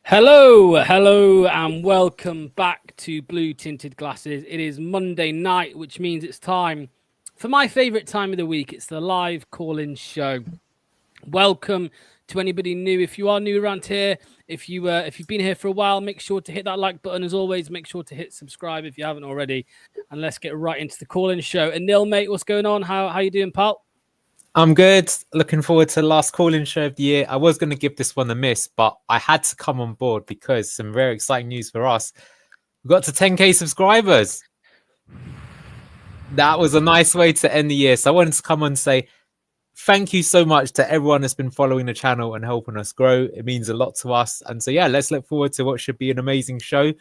Hello, and welcome back to Blue Tinted Glasses. It is Monday night, which means it's time for my favorite time of the week. It's the live call-in show. Welcome to anybody new. If you are new around here, if you've been here for a while, make sure to hit that like button. As always, make sure to hit subscribe if you haven't already. And let's get right into the call-in show. And Neil, mate, what's going on? How you doing, pal? I'm good. Looking forward to the last call-in show of the year. I was going to give this one a miss, but I had to come on board because some very exciting news for us. We got to 10K subscribers. That was a nice way to end the year. So I wanted to come on and say thank you so much to everyone that's been following the channel and helping us grow. It means a lot to us. And so, yeah, let's look forward to what should be an amazing show.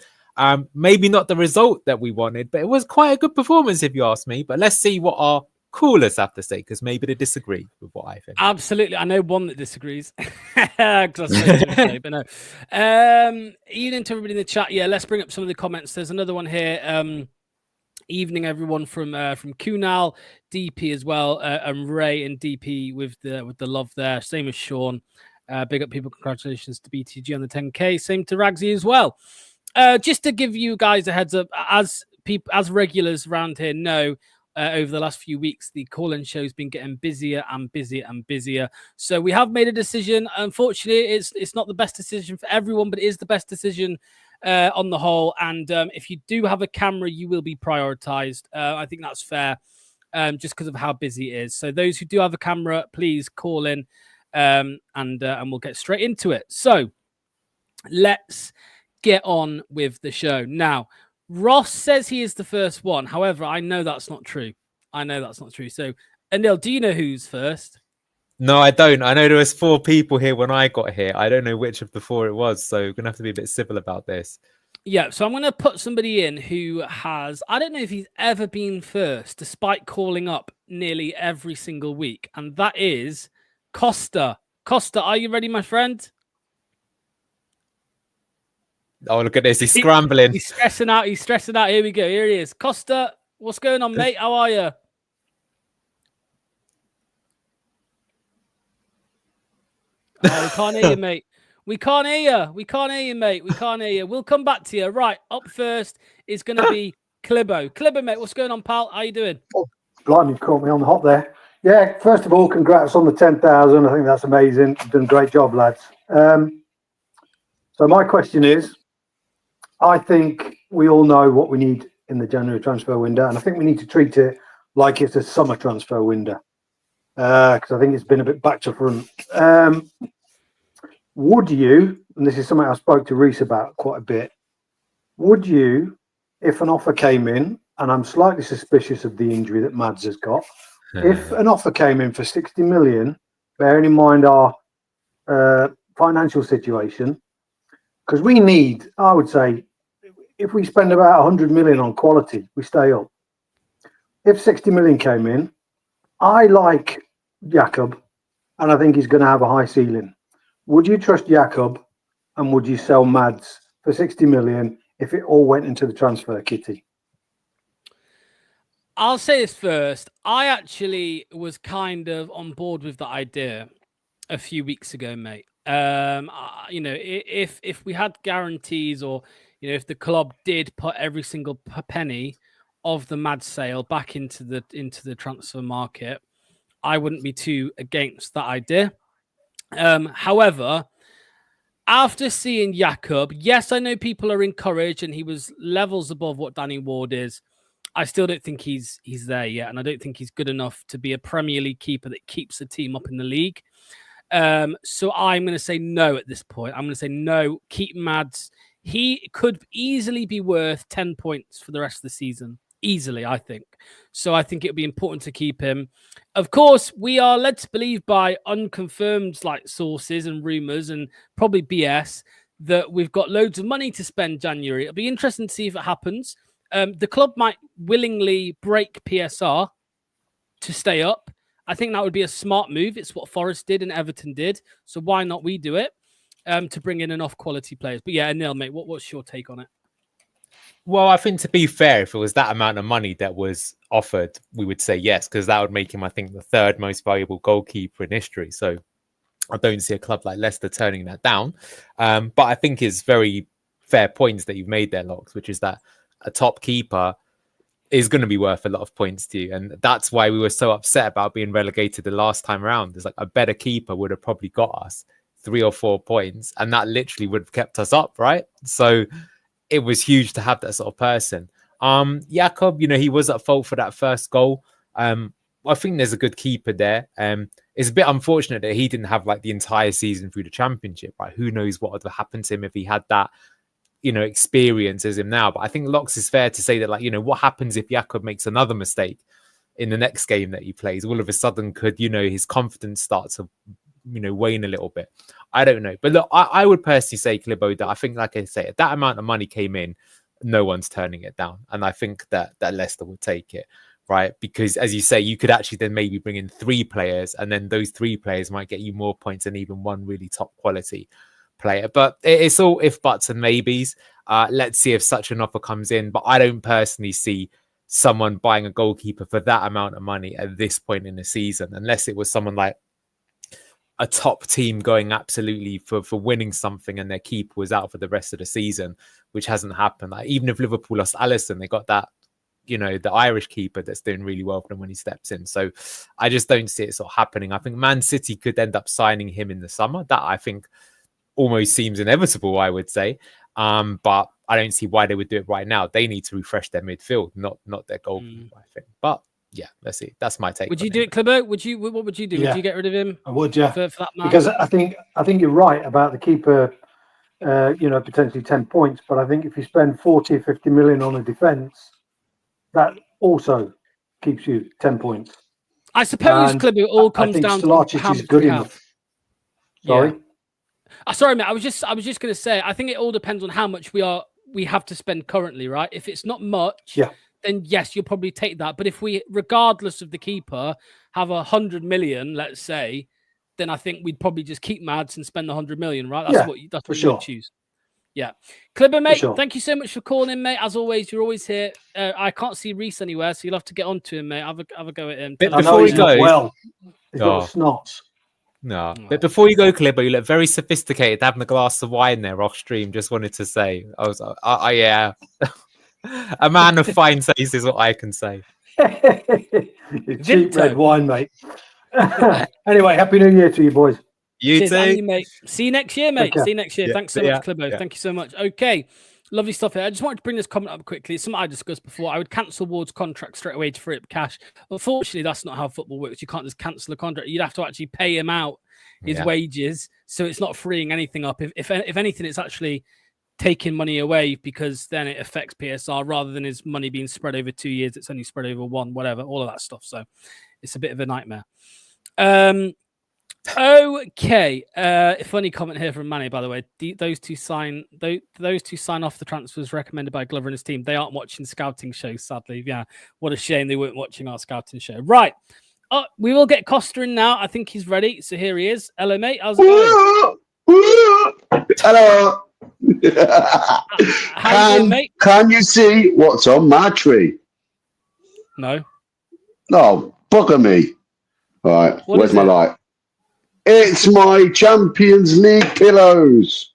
Maybe not the result that we wanted, but it was quite a good performance if you ask me. But let's see what our callers have to say, because maybe they disagree with what I think. Absolutely. I know one that disagrees. But no. Evening to everybody in the chat. Yeah, let's bring up some of the comments. There's another one here. Evening everyone from Kunal, DP as well, and Ray and DP with the love there. Same as Sean. Big up people. Congratulations to BTG on the 10K. Same to Ragsy as well. Just to give you guys a heads up, as regulars around here know, over the last few weeks, the call-in show's been getting busier and busier and busier. So we have made a decision. Unfortunately, it's not the best decision for everyone, but it is the best decision on the whole. And if you do have a camera, you will be prioritized. I think that's fair, just because of how busy it is. So those who do have a camera, please call in, and we'll get straight into it. So let's get on with the show now. Ross says he is the first one. However, I know that's not true. So, Anil, do you know who's first? No, I don't. I know there was 4 people here when I got here. I don't know which of the 4 it was, so we're going to have to be a bit civil about this. Yeah, so I'm going to put somebody in who has, I don't know if he's ever been first, despite calling up nearly every single week, and that is Costa. Costa, are you ready, my friend? Oh, look at this. He's scrambling. He's stressing out. Here we go. Here he is. Costa, what's going on, mate? How are you? Oh, we can't hear you, mate. We can't hear you, mate. We'll come back to you. Right, up first is going to be Clio. Clio, mate, what's going on, pal? How you doing? Oh, blimey, you've caught me on the hop there. Yeah, first of all, congrats on the 10,000. I think that's amazing. You've done a great job, lads. So my question is, I think we all know what we need in the January transfer window, and I think we need to treat it like it's a summer transfer window, because I think it's been a bit back to front. Would you, and this is something I spoke to Reese about quite a bit, would you, if an offer came in, and I'm slightly suspicious of the injury that Mads has got, if an offer came in for 60 million, bearing in mind our financial situation, because we need, I would say, if we spend about 100 million on quality, we stay up. If 60 million came in, I like Jakob, and I think he's going to have a high ceiling. Would you trust Jakob, and would you sell Mads for 60 million if it all went into the transfer kitty? I'll say this first. I actually was kind of on board with the idea a few weeks ago, mate. If we had guarantees, or if the club did put every single penny of the Mads sale back into the transfer market, I wouldn't be too against that idea. However, after seeing Jakob, yes, I know people are encouraged, and he was levels above what Danny Ward is. I still don't think he's there yet, and I don't think he's good enough to be a Premier League keeper that keeps the team up in the league. So I'm going to say no at this point. I'm going to say no, keep Mads. He could easily be worth 10 points for the rest of the season. Easily, I think. So I think it would be important to keep him. Of course, we are led to believe by unconfirmed sources and rumours, and probably BS, that we've got loads of money to spend January. It'll be interesting to see if it happens. The club might willingly break PSR to stay up. I think that would be a smart move. It's what Forest did and Everton did. So why not we do it to bring in enough quality players? But yeah, Neil, mate, what's your take on it? Well, I think to be fair, if it was that amount of money that was offered, we would say yes, because that would make him, I think, the 3rd most valuable goalkeeper in history. So I don't see a club like Leicester turning that down. But I think it's very fair points that you've made there, Locks, which is that a top keeper is going to be worth a lot of points to you. And that's why we were so upset about being relegated the last time around. It's like a better keeper would have probably got us 3 or 4 points, and that literally would have kept us up, right? So it was huge to have that sort of person. Jakob, he was at fault for that first goal. I think there's a good keeper there. It's a bit unfortunate that he didn't have like the entire season through the Championship, right? Who knows what would have happened to him if he had that, experience as him now. But I think Locks is fair to say that, like, what happens if Jakob makes another mistake in the next game that he plays? All of a sudden could, his confidence start to, wane a little bit. I don't know. But look, I would personally say, Clibo, that I think, like I say, that amount of money came in, no one's turning it down. And I think that Leicester will take it, right? Because as you say, you could actually then maybe bring in 3 players, and then those 3 players might get you more points than even one really top quality player. But it's all if, buts and maybes. Let's see if such an offer comes in. But I don't personally see someone buying a goalkeeper for that amount of money at this point in the season, unless it was someone like a top team going absolutely for winning something and their keeper was out for the rest of the season, which hasn't happened. Like, even if Liverpool lost Alisson, they got that, the Irish keeper that's doing really well for them when he steps in. So I just don't see it sort of happening. I think Man City could end up signing him in the summer. That I think almost seems inevitable, I would say. But I don't see why they would do it right now. They need to refresh their midfield, not their goalkeeper, I think. But yeah, let's see. That's my take. Would you do it, Clibo? What would you do? Yeah. Would you get rid of him? I would, yeah. For that man? Because I think you're right about the keeper, potentially 10 points. But I think if you spend 40 or 50 million on a defence, that also keeps you 10 points. I suppose, Clibo, it all comes down to how much good we enough. have. Sorry? Yeah. Sorry, mate. I was just going to say, I think it all depends on how much we have to spend currently, right? If it's not much, then yes, you'll probably take that. But if we, regardless of the keeper, have 100 million, let's say, then I think we'd probably just keep Mads and spend 100 million, right? That's what you would choose. Yeah. Clipper, mate, thank you so much for calling in, mate. As always, you're always here. I can't see Reese anywhere, so you'll have to get on to him, mate. Have a go at him. Before we go, he's got snots. No, but before you go, Clipper, you look very sophisticated having a glass of wine there off stream. Just wanted to say, I was, yeah, a man of fine taste is what I can say. Cheap red wine, mate. Anyway, happy New Year to you, boys. You too, mate. See you next year, mate. See you next year. Yeah, Thanks so much, Clipper. Thank you so much. Okay. Lovely stuff here. I just wanted to bring this comment up quickly. It's something I discussed before. I would cancel Ward's contract straight away to free up cash. Unfortunately, that's not how football works. You can't just cancel a contract. You'd have to actually pay him out his wages. So it's not freeing anything up. If anything, it's actually taking money away, because then it affects PSR rather than his money being spread over 2 years. It's only spread over 1, whatever, all of that stuff. So it's a bit of a nightmare. Okay. Funny comment here from Manny, by the way. Those two sign off the transfers recommended by Glover and his team. They aren't watching scouting shows, sadly. Yeah, what a shame they weren't watching our scouting show. Right. We will get Costa in now. I think he's ready. So here he is. Hello, mate. How's it going? Hello. How you doing, mate? Can you see what's on my tree? No. No, bugger me. All right, where's my light? It's my Champions League pillows.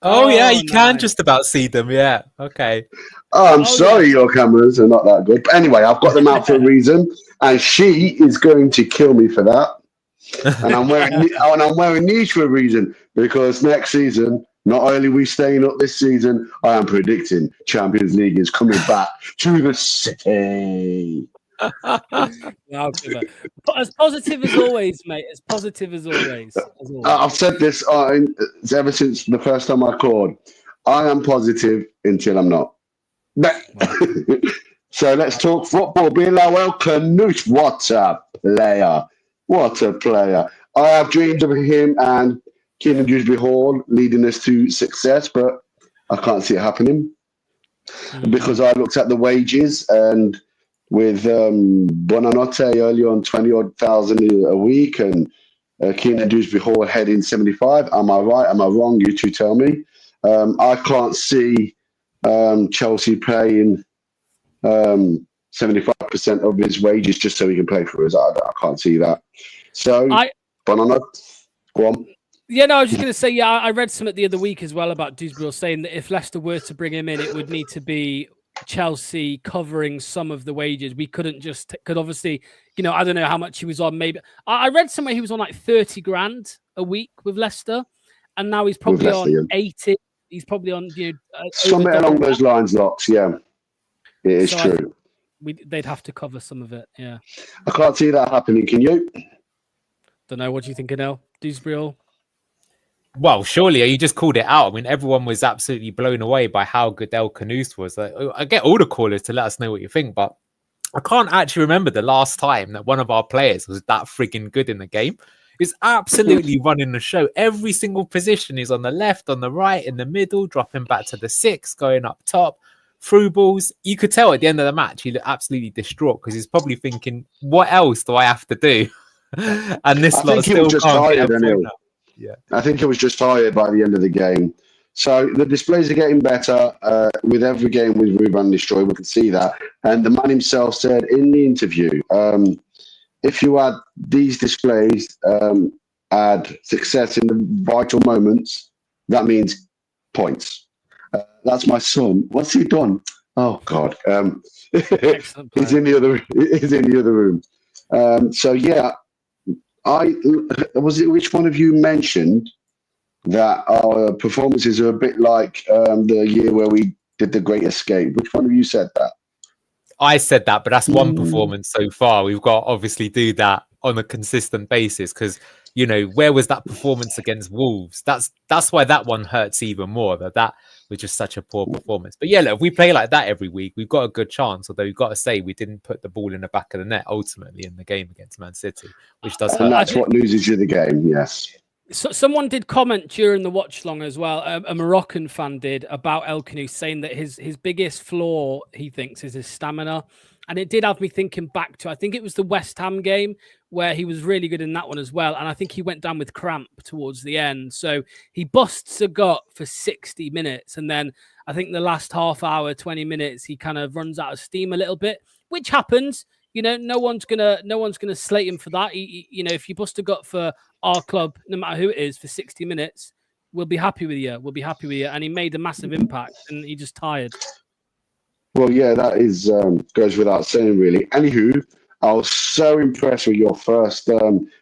Oh yeah, you can just about see them. Yeah, okay. I'm sorry, your cameras are not that good. But anyway, I've got them out for a reason, and she is going to kill me for that. And I'm wearing these for a reason, because next season, not only are we staying up this season, I am predicting Champions League is coming back to the city. As positive as always, mate. As positive as always. I've said this ever since the first time I called. I am positive until I'm not. So let's talk football. Bilal Canute, what a player. What a player. I have dreamed of him and Keenan Dewsbury Hall leading us to success, but I can't see it happening because I looked at the wages, and with Bonanotte early on 20-odd thousand a week, and Keenan Dewsbury Hall heading 75. Am I right? Am I wrong? You two tell me. I can't see Chelsea paying 75% of his wages just so he can play for us. I can't see that. So, Bonanotte. Go on. Yeah, no, I was just going to say, yeah, I read something the other week as well about Dewsbury saying that if Leicester were to bring him in, it would need to be Chelsea covering some of the wages. We couldn't just, could obviously, I don't know how much he was on. Maybe I read somewhere he was on like 30 grand a week with Leicester, and now he's probably Leicester, on 80. He's probably on, something along those lines, Locks. Yeah, it is true. They'd have to cover some of it. Yeah, I can't see that happening. Can you? Don't know. What do you think, Anel? Dewsbury? Well, surely you just called it out. I mean, everyone was absolutely blown away by how good El Canoes was. I get all the callers to let us know what you think, but I can't actually remember the last time that one of our players was that frigging good in the game. He's absolutely running the show. Every single position is on the left, on the right, in the middle, dropping back to the 6, going up top, through balls. You could tell at the end of the match he looked absolutely distraught because he's probably thinking, what else do I have to do? And this lot still just can't tired, get a point out. Yeah, I think he was just tired by the end of the game. So the displays are getting better with every game with Rebound Destroy. We can see that. And the man himself said in the interview, if you add these displays, add success in the vital moments, that means points. That's my son. What's he done? Oh God, he's in the other room. So yeah. Which one of you mentioned that our performances are a bit like the year where we did the Great Escape? Which one of you said that? I said that, but that's one performance so far. We've got to obviously do that on a consistent basis because, where was that performance against Wolves? That's why that one hurts even more, that was just such a poor performance. But yeah, look, if we play like that every week, we've got a good chance, although we've got to say we didn't put the ball in the back of the net ultimately in the game against Man City, which does hurt. And that's what loses you the game, yes. So someone did comment during the watch long as well. A Moroccan fan did about El Canoe, saying that his biggest flaw, he thinks, is his stamina. And it did have me thinking back to, I think it was the West Ham game where he was really good in that one as well. And I think he went down with cramp towards the end. So he busts a gut for 60 minutes. And then I think the last half hour, 20 minutes, he kind of runs out of steam a little bit, which happens. No one's gonna slate him for that. If you bust a gut for our club, no matter who it is, for 60 minutes, we'll be happy with you. We'll be happy with you. And he made a massive impact, and he just tired. Well, yeah, that is goes without saying, really. Anywho, I was so impressed with your first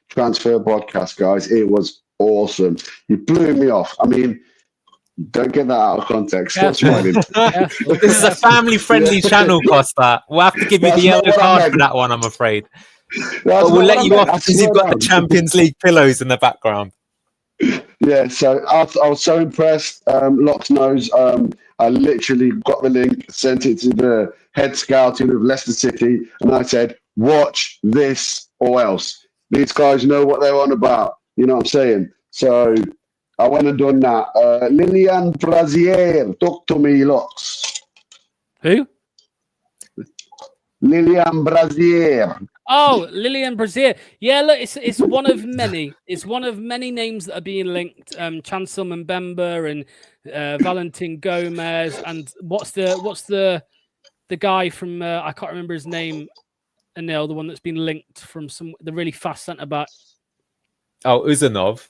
transfer podcast, guys. It was awesome. You blew me off. I mean, don't get that out of context. Stop smiling. This is a family-friendly channel, Costa. We'll have to give you the yellow card for that one, I'm afraid. But we'll let you off because you've got the Champions League pillows in the background. Yeah, so I was so impressed. Locks knows. I literally got the link, sent it to the head scouting of Leicester City, and I said, watch this or else. These guys know what they're on about. You know what I'm saying? So I went and done that. Lilian Brazier, talk to me, Locks. Who? Lilian Brazier. Oh, Lilian Brazier. Yeah, look, it's one of many. It's one of many names that are being linked. Chancel Mbemba and Valentin Gomez, and what's the guy from I can't remember his name. Anil, the one that's been linked from the really fast centre back. Oh, Uzanov.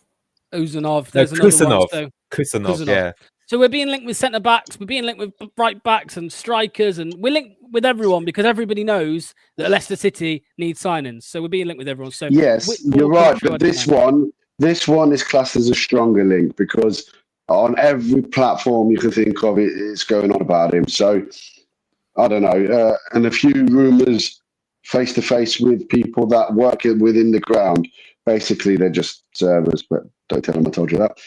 There's no, another one. So, Kusanov, yeah. So we're being linked with centre backs, we're being linked with right backs and strikers, and we're linked with everyone because everybody knows that Leicester City needs signings. So we're being linked with everyone. So yes, you're right. But this one is classed as a stronger link because on every platform you can think of, it's going on about him. So I don't know, and a few rumours face to face with people that work within the ground. Basically, they're just servers, but don't tell them I told you that.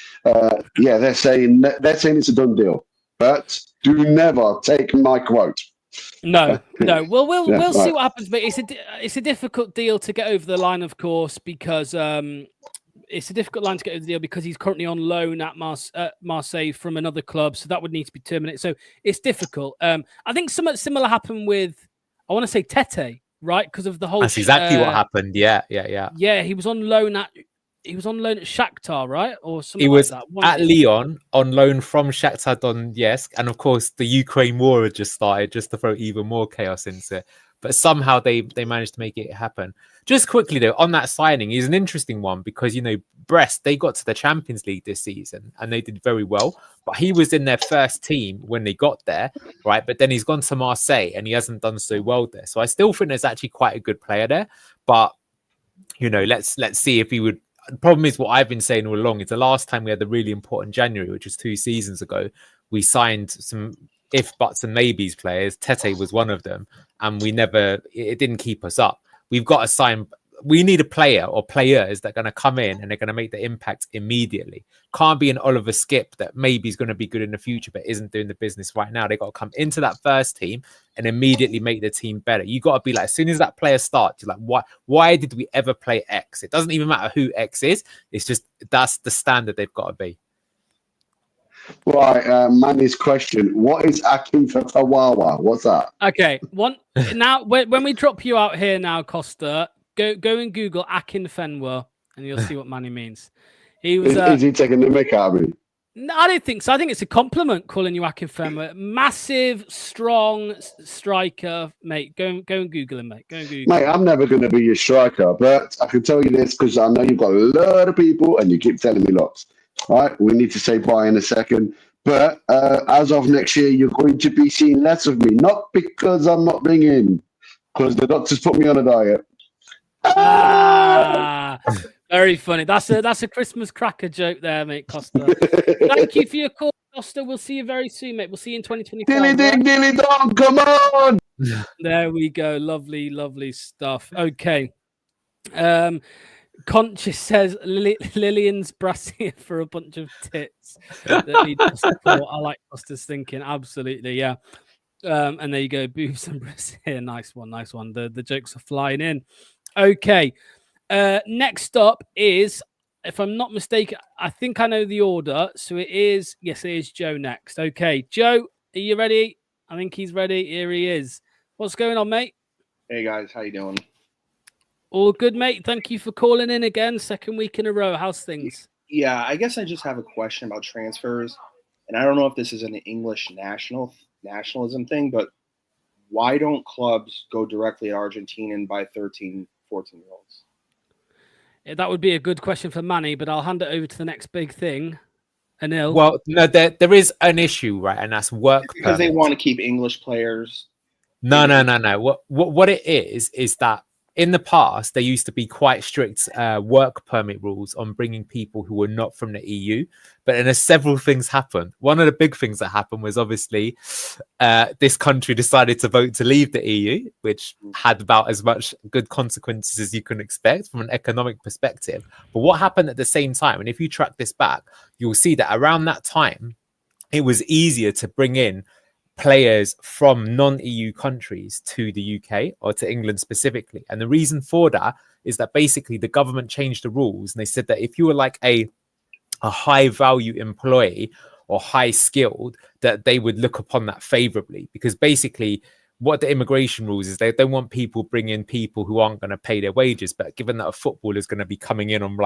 Yeah, they're saying it's a done deal, but do never take my quote. No. Well, we'll see what happens, but it's a difficult deal to get over the line, of course, because it's a difficult line to get over the deal because he's currently on loan at Marseille from another club, so that would need to be terminated. So it's difficult. I think something similar happened with, I want to say Tete, right? Because of the whole. That's exactly what happened. Yeah. Yeah, he was on loan at Shakhtar, right? Or something he was like that. at Lyon on loan from Shakhtar Donetsk, and of course the Ukraine war had just started, just to throw even more chaos into it. but somehow they managed to make it happen. Just quickly though, on that signing, he's an interesting one because, you know, Brest, they got to the Champions League this season and they did very well, but he was in their first team when they got there, right? But then he's gone to Marseille and he hasn't done so well there. So I still think there's actually quite a good player there, but you know, let's see if he would. The problem is what I've been saying all along is the last time we had the really important January, which was 2 seasons ago, we signed some if, buts and maybes players. Tete was one of them, and it didn't keep us up. We've got to sign. We need a player or players that are going to come in and they're going to make the impact immediately. Can't be an Oliver Skip that maybe is going to be good in the future, but isn't doing the business right now. They got to come into that first team and immediately make the team better. You got to be like, as soon as that player starts, you're like, why did we ever play X? It doesn't even matter who X is. It's just, that's the standard they've got to be. Right, Manny's question. What is Akin Fawawa? What's that? Okay, now when we drop you out here now, Costa, go and Google Akin Fenwa, and you'll see what Manny means. He was. Is he taking the mick out of me? No, I don't think so. I think it's a compliment calling you Akin Fenwa. Massive, strong striker, mate. Go and Google him, mate. Go and Google. Mate, I'm never going to be your striker, but I can tell you this because I know you've got a lot of people and you keep telling me lots. All right, we need to say bye in a second. But as of next year, you're going to be seeing less of me. Not because I'm not ringing, because the doctors put me on a diet. Very funny. That's a Christmas cracker joke there, mate, Costa. Thank you for your call, Costa. We'll see you very soon, mate. We'll see you in 2025. Dilly ding, dilly dong, come on! There we go. Lovely, lovely stuff. Okay. Conscious says Lillian's brassiere for a bunch of tits that need support. I like Costa's thinking. Absolutely, yeah. And there you go, boobs and brassiere. Nice one. The jokes are flying in. Okay. Next up is, if I'm not mistaken, I think I know the order. So it is Joe next. Okay, Joe, are you ready? I think he's ready. Here he is. What's going on, mate? Hey guys, how you doing? All good, mate. Thank you for calling in again. Second week in a row. How's things? Yeah, I guess I just have a question about transfers. And I don't know if this is an English nationalism thing, but why don't clubs go directly to Argentina and buy 13, 14-year-olds? That would be a good question for Manny, but I'll hand it over to the next big thing. Anil. Well, no, there is an issue, right? And that's work Because they permits. want to keep English players. No. What it is that in the past, there used to be quite strict work permit rules on bringing people who were not from the EU. But then several things happened. One of the big things that happened was obviously this country decided to vote to leave the EU, which had about as much good consequences as you can expect from an economic perspective. But what happened at the same time, and if you track this back, you'll see that around that time, it was easier to bring in players from non-EU countries to the UK or to England specifically. And the reason for that is that basically the government changed the rules and they said that if you were like a high value employee or high skilled, that they would look upon that favorably, because basically what the immigration rules is, they don't want people bringing people who aren't going to pay their wages. But given that a footballer is going to be coming in on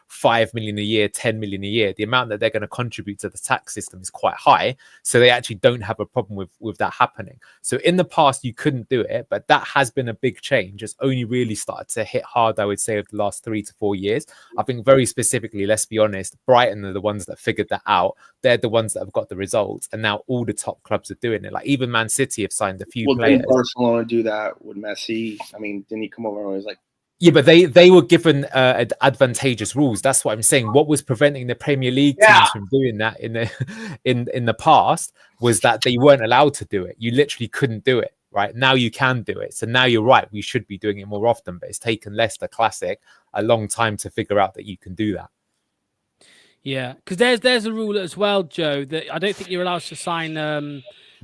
5 million a year, 10 million a year, the amount that they're going to contribute to the tax system is quite high. So they actually don't have a problem with that happening. So in the past, you couldn't do it, but that has been a big change. It's only really started to hit hard, I would say, over the last 3 to 4 years. I think very specifically, let's be honest, Brighton are the ones that figured that out. They're the ones that have got the results. And now all the top clubs are doing it. Like even Man City have signed a few players. Didn't Barcelona do that with Messi? I mean, didn't he come over and was like, yeah, but they were given advantageous rules. That's what I'm saying. What was preventing the Premier League teams from doing that in the past was that they weren't allowed to do it. You literally couldn't do it. Right now, you can do it. So now you're right. We should be doing it more often. But it's taken Leicester Classic a long time to figure out that you can do that. Yeah, because there's a rule as well, Joe, that I don't think you're allowed to sign.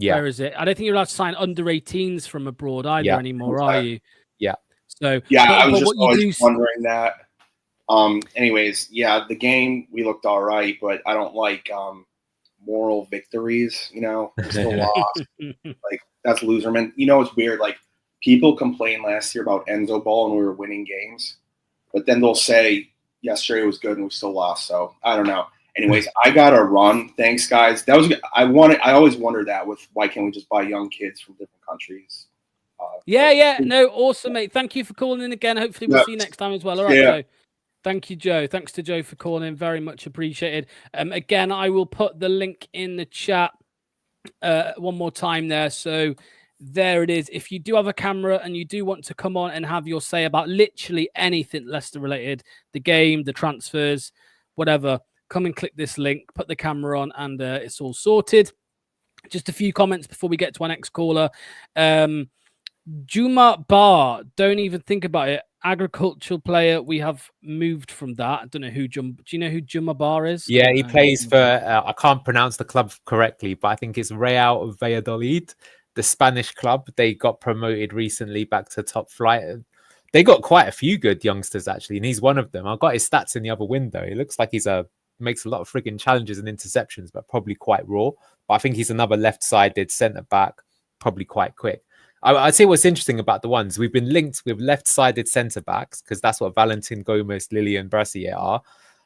Where is it? I don't think you're allowed to sign under 18s from abroad either anymore, are you? Yeah. So I was just always wondering that. Anyways, the game, we looked all right, but I don't like moral victories. We still lost. Like that's loserman. It's weird. Like people complained last year about Enzo Ball and we were winning games, but then they'll say yesterday was good and we still lost. So I don't know. Anyways, I gotta run. Thanks, guys. That was I always wondered that with why can't we just buy young kids from different countries? Yeah. No, awesome, mate. Thank you for calling in again. Hopefully, we'll see you next time as well. All right, Joe. Thank you, Joe. Thanks to Joe for calling in. Very much appreciated. Again, I will put the link in the chat one more time there. So there it is. If you do have a camera and you do want to come on and have your say about literally anything Leicester related, the game, the transfers, whatever, come and click this link, put the camera on, and it's all sorted. Just a few comments before we get to our next caller. Juma Bar, don't even think about it. Agricultural player. We have moved from that. I don't know who do you know who Juma Bar is? Yeah, he plays for I can't pronounce the club correctly, but I think it's Real Valladolid, the Spanish club. They got promoted recently back to top flight. They got quite a few good youngsters actually, and he's one of them. I've got his stats in the other window. It looks like makes a lot of frigging challenges and interceptions, but probably quite raw. But I think he's another left-sided centre back, probably quite quick. I'd say what's interesting about the ones we've been linked with left-sided centre backs because that's what Valentin, Gomez, Lillian, Brassier are,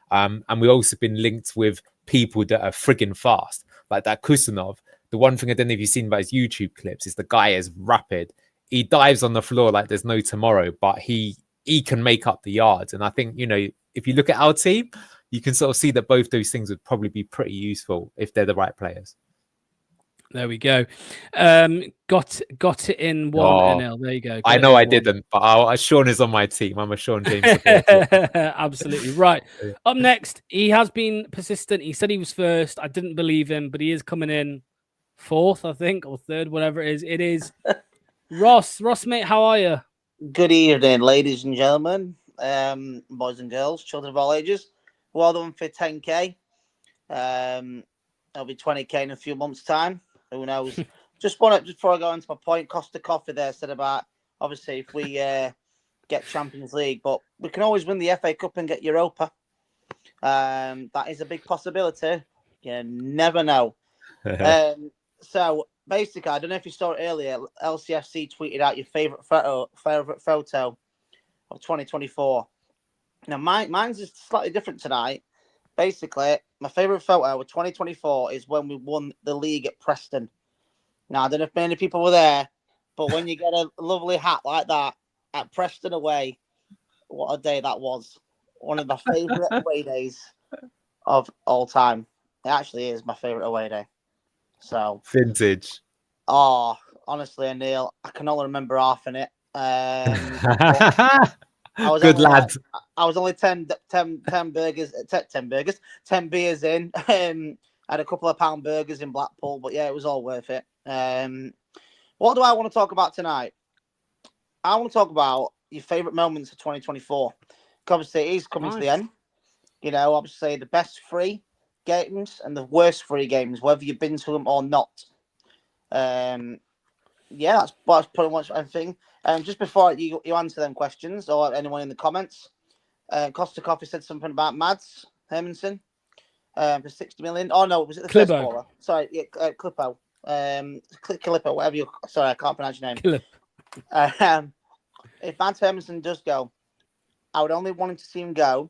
and we've also been linked with people that are frigging fast, like that Kusanov. The one thing I don't know if you've seen about his YouTube clips is the guy is rapid. He dives on the floor like there's no tomorrow, but he can make up the yards. And I think if you look at our team, you can sort of see that both those things would probably be pretty useful if they're the right players. There we go. Got it in 1-0. There you go. I know I didn't, but Sean is on my team. I'm a Sean James supporter. Absolutely right. Up next, he has been persistent. He said he was first. I didn't believe him, but he is coming in fourth, I think, or third, whatever it is. It is Ross. Ross, mate, how are you? Good evening, ladies and gentlemen, boys and girls, children of all ages. Well done for 10K. It'll be 20K in a few months' time. Who knows? Just before I go into my point, Costa Coffee there said about, obviously, if we get Champions League, but we can always win the FA Cup and get Europa. That is a big possibility. You never know. So, basically, I don't know if you saw it earlier, LCFC tweeted out your favourite photo of 2024. Now, mine's is slightly different tonight. Basically, my favourite photo of 2024 is when we won the league at Preston. Now, I don't know if many people were there, but when you get a lovely hat like that at Preston away, what a day that was. One of my favourite away days of all time. It actually is my favourite away day. So vintage. Oh, honestly, Neil, I can only remember half in it. Good lad. I was only 10 beers in. Had a couple of pound burgers in Blackpool, but yeah, it was all worth it. What do I want to talk about tonight? I want to talk about your favourite moments of 2024. Obviously, it is coming to the end. Obviously, the best 3 games and the worst 3 games, whether you've been to them or not. That's pretty much everything. Just before you answer them questions, or anyone in the comments, Costa Coffee said something about Mads Hermansen for 60 million. Oh no, was it the first caller? Sorry, Clippo. Clippo, whatever you. Sorry, I can't pronounce your name. Clip. If Mads Hermansen does go, I would only want him to see him go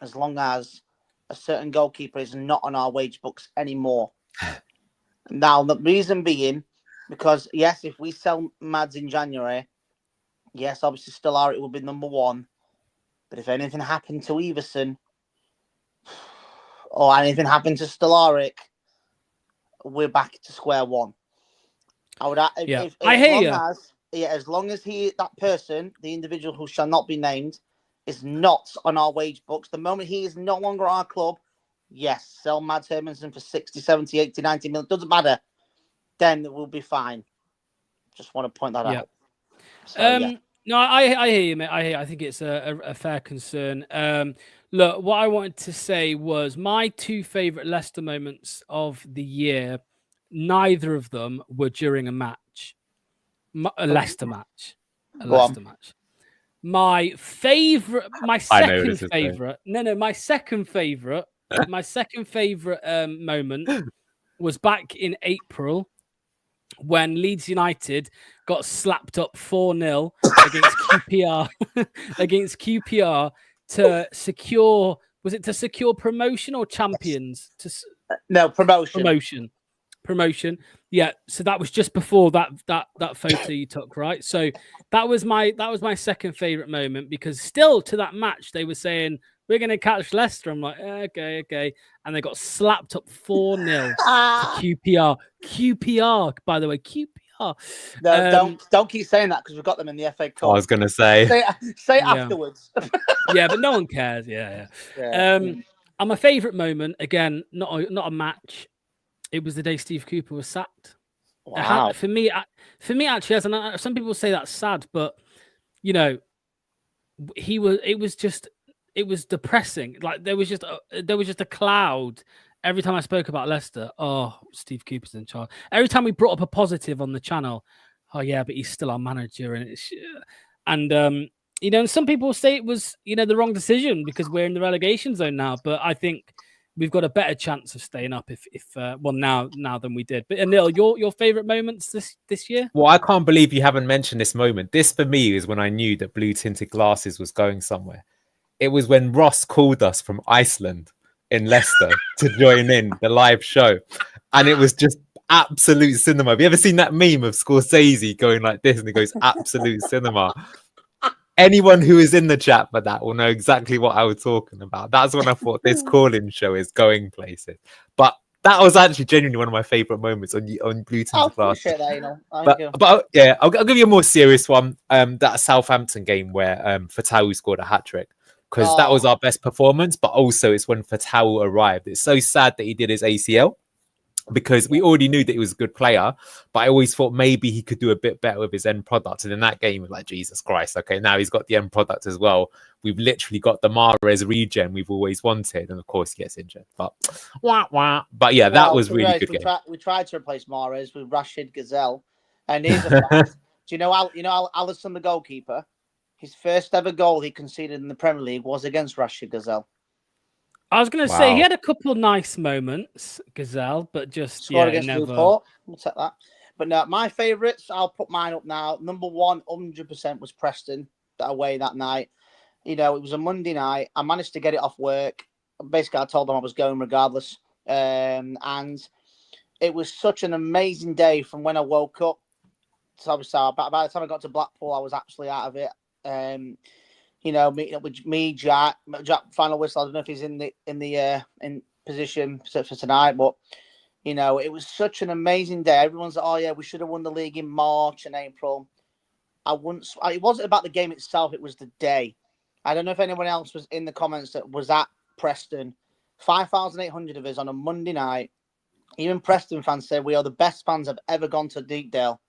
as long as a certain goalkeeper is not on our wage books anymore. Now, the reason being, because, yes, if we sell Mads in January, yes, obviously Stellarik will be number 1. But if anything happened to Everson or anything happened to Stellarik, we're back to square one. I would. I hear you. As long as that person, the individual who shall not be named, is not on our wage books, the moment he is no longer our club, yes, sell Mads Hermansen for 60, 70, 80, 90 million. Doesn't matter. Then we'll be fine. Just want to point that out. So, No, I hear you, mate. I think it's a fair concern. Look, what I wanted to say was my 2 favourite Leicester moments of the year, neither of them were during a match. A Leicester match. My second favourite moment was back in April when Leeds United got slapped up 4-0 against QPR to secure, was it to secure promotion or champions? No, promotion. promotion. Yeah, so that was just before that photo you took, right? So that was my second favorite moment, because still to that match they were saying we're going to catch Leicester. I'm like, okay, and they got slapped up 4-0 to QPR. QPR, by the way, QPR. No, don't keep saying that, because we've got them in the FA Cup. I was going to say. Say it afterwards. Yeah, but no one cares. Yeah. And my favorite moment, again, not a match. It was the day Steve Cooper was sacked. Wow. For me, actually, some people say that's sad, but you know, it was depressing. Like there was just a cloud every time I spoke about Leicester. Oh, Steve Cooper's in charge. Every time we brought up a positive on the channel, oh yeah, but he's still our manager, and you know, and some people say it was, you know, the wrong decision because we're in the relegation zone now. But I think we've got a better chance of staying up if now than we did. But Anil, your favorite moments this year? Well, I can't believe you haven't mentioned this moment. This for me is when I knew that blue tinted glasses was going somewhere. It was when Ross called us from Iceland in Leicester to join in the live show, and it was just absolute cinema. Have you ever seen that meme of Scorsese going like this and he goes absolute cinema? Anyone who is in the chat for that will know exactly what I was talking about. That's when I thought this call-in show is going places. But that was actually genuinely one of my favorite moments on blue tinted glasses. That, you know. But yeah, I'll give you a more serious one. That Southampton game where Fatal scored a hat-trick, because that was our best performance, but also it's when Fatal arrived. It's so sad that he did his ACL, because we already knew that he was a good player, but I always thought maybe he could do a bit better with his end product. And in that game, like, Jesus Christ, okay, now he's got the end product as well. We've literally got the Mahrez regen we've always wanted, and of course he gets injured. But yeah, that was really good. We tried to replace Mahrez with Rashid Gazelle, and here's a fact. Do you know Alisson, the goalkeeper? His first ever goal he conceded in the Premier League was against Rashid Gazelle. I was going to say he had a couple of nice moments, Gazelle, but just scored against Newport. We'll take that. But no, my favourites, I'll put mine up now. Number one, 100% was Preston away that night. You know, it was a Monday night. I managed to get it off work. Basically, I told them I was going regardless. And it was such an amazing day from when I woke up. So obviously, by the time I got to Blackpool, I was actually out of it. You know, meeting up with me, Jack, final whistle. I don't know if he's in position for tonight, but you know, it was such an amazing day. Everyone's like, "Oh yeah, we should have won the league in March and April." It wasn't about the game itself; it was the day. I don't know if anyone else was in the comments that was at Preston. 5,800 of us on a Monday night. Even Preston fans said we are the best fans I've ever gone to Deepdale.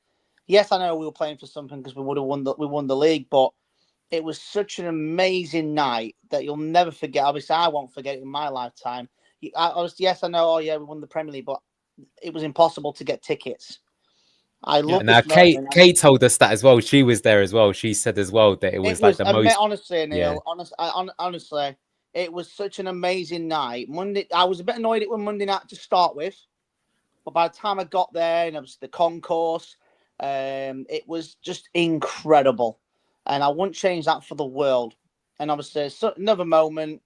Yes, I know we were playing for something because we won the league, but it was such an amazing night that you'll never forget. Obviously, I won't forget it in my lifetime. Yes, I know. Oh, yeah, we won the Premier League, but it was impossible to get tickets. I love. Now, Kate told us that as well. She was there as well. She said as well that it was like the most. Honestly, Neil. Yeah. Honestly, it was such an amazing night. Monday, I was a bit annoyed it was Monday night to start with, but by the time I got there and it was the concourse, it was just incredible. And I wouldn't change that for the world. And obviously, another moment.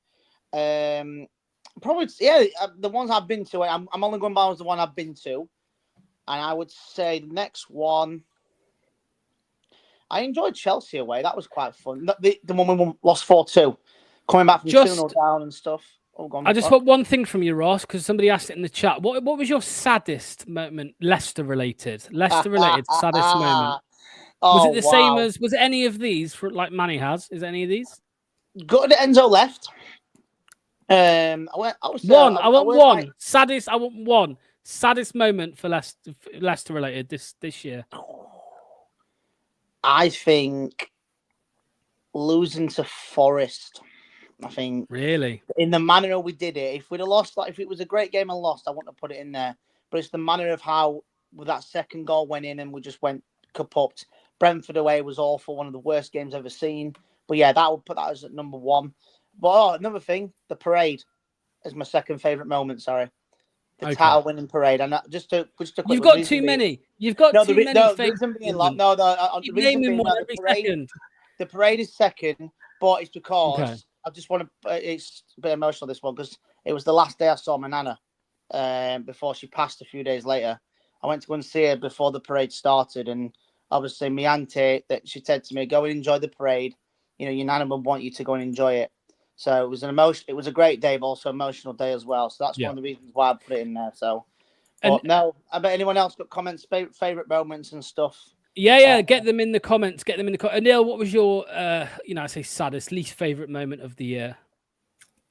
Probably, yeah, the ones I've been to. I'm only going by the one I've been to. And I would say the next one. I enjoyed Chelsea away. That was quite fun. The one we lost 4-2. Coming back from 2-0 down and stuff. I just want one thing from you, Ross, because somebody asked it in the chat. What was your saddest moment, Leicester related? Saddest moment. Was it the same as? Was it any of these for like Manny has? Is it any of these? Good that Enzo left. I want one. Saddest. I want one. Saddest moment for Leicester related this year. I think losing to Forest. I think really in the manner we did it. If we'd have lost, like if it was a great game and lost, I wouldn't have put it in there. But it's the manner of how that second goal went in and we just went kapupped. Brentford away was awful, one of the worst games I've ever seen. But yeah, that would put that as at number one. But another thing, the parade is my second favourite moment. Sorry, the title winning parade. And just a quick. You've got too many. You've got too many. The reason being, the parade is second, but it's because I just want to. It's a bit emotional this one because it was the last day I saw my nana. before she passed a few days later. I went to go and see her before the parade started, and obviously my auntie, that she said to me, "Go and enjoy the parade. You know, your nana would want you to go and enjoy it." So it was It was a great day, but also emotional day as well. So that's one of the reasons why I put it in there. So, but no, I bet anyone else got comments, favorite moments and stuff. Yeah, get them in the comments. Get them in the comments. Neil, what was your, I say saddest, least favorite moment of the year?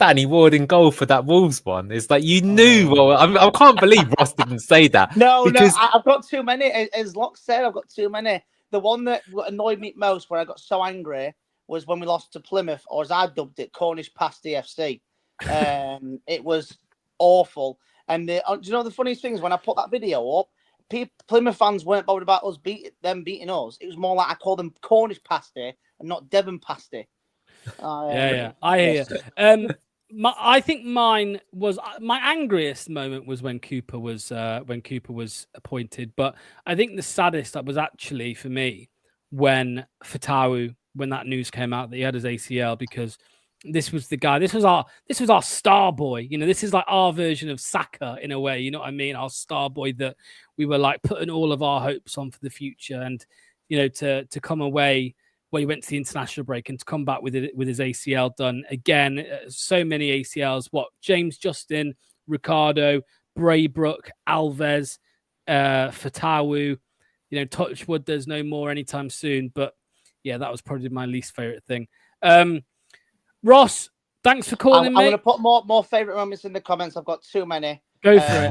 Danny Ward in goal for that Wolves one. It's like you knew. Well, I can't believe Ross didn't say that. No, because... I've got too many. As Locke said, I've got too many. The one that annoyed me most, where I got so angry, was when we lost to Plymouth, or as I dubbed it, Cornish Past EFC. It was awful. And do you know the funniest thing is when I put that video up, Plymouth fans weren't bothered about us beating us. It was more like I called them Cornish Pasty and not Devon Pasty. I hear you. I think mine was my angriest moment was when Cooper was appointed, but I think the saddest that was actually for me when Fatawu, when that news came out that he had his ACL, because this was the guy, this was our star boy, you know, this is like our version of Saka in a way, you know what I mean, our star boy that we were like putting all of our hopes on for the future, and you know, to come away. Well, he went to the international break and to come back with his ACL done again. So many ACLs. What? James Justin, Ricardo, Braybrook, Alves, Fatawu. You know, touch wood, there's no more anytime soon. But yeah, that was probably my least favorite thing. Ross, thanks for calling in, mate. I'm going to put more favorite moments in the comments. I've got too many. Go for it.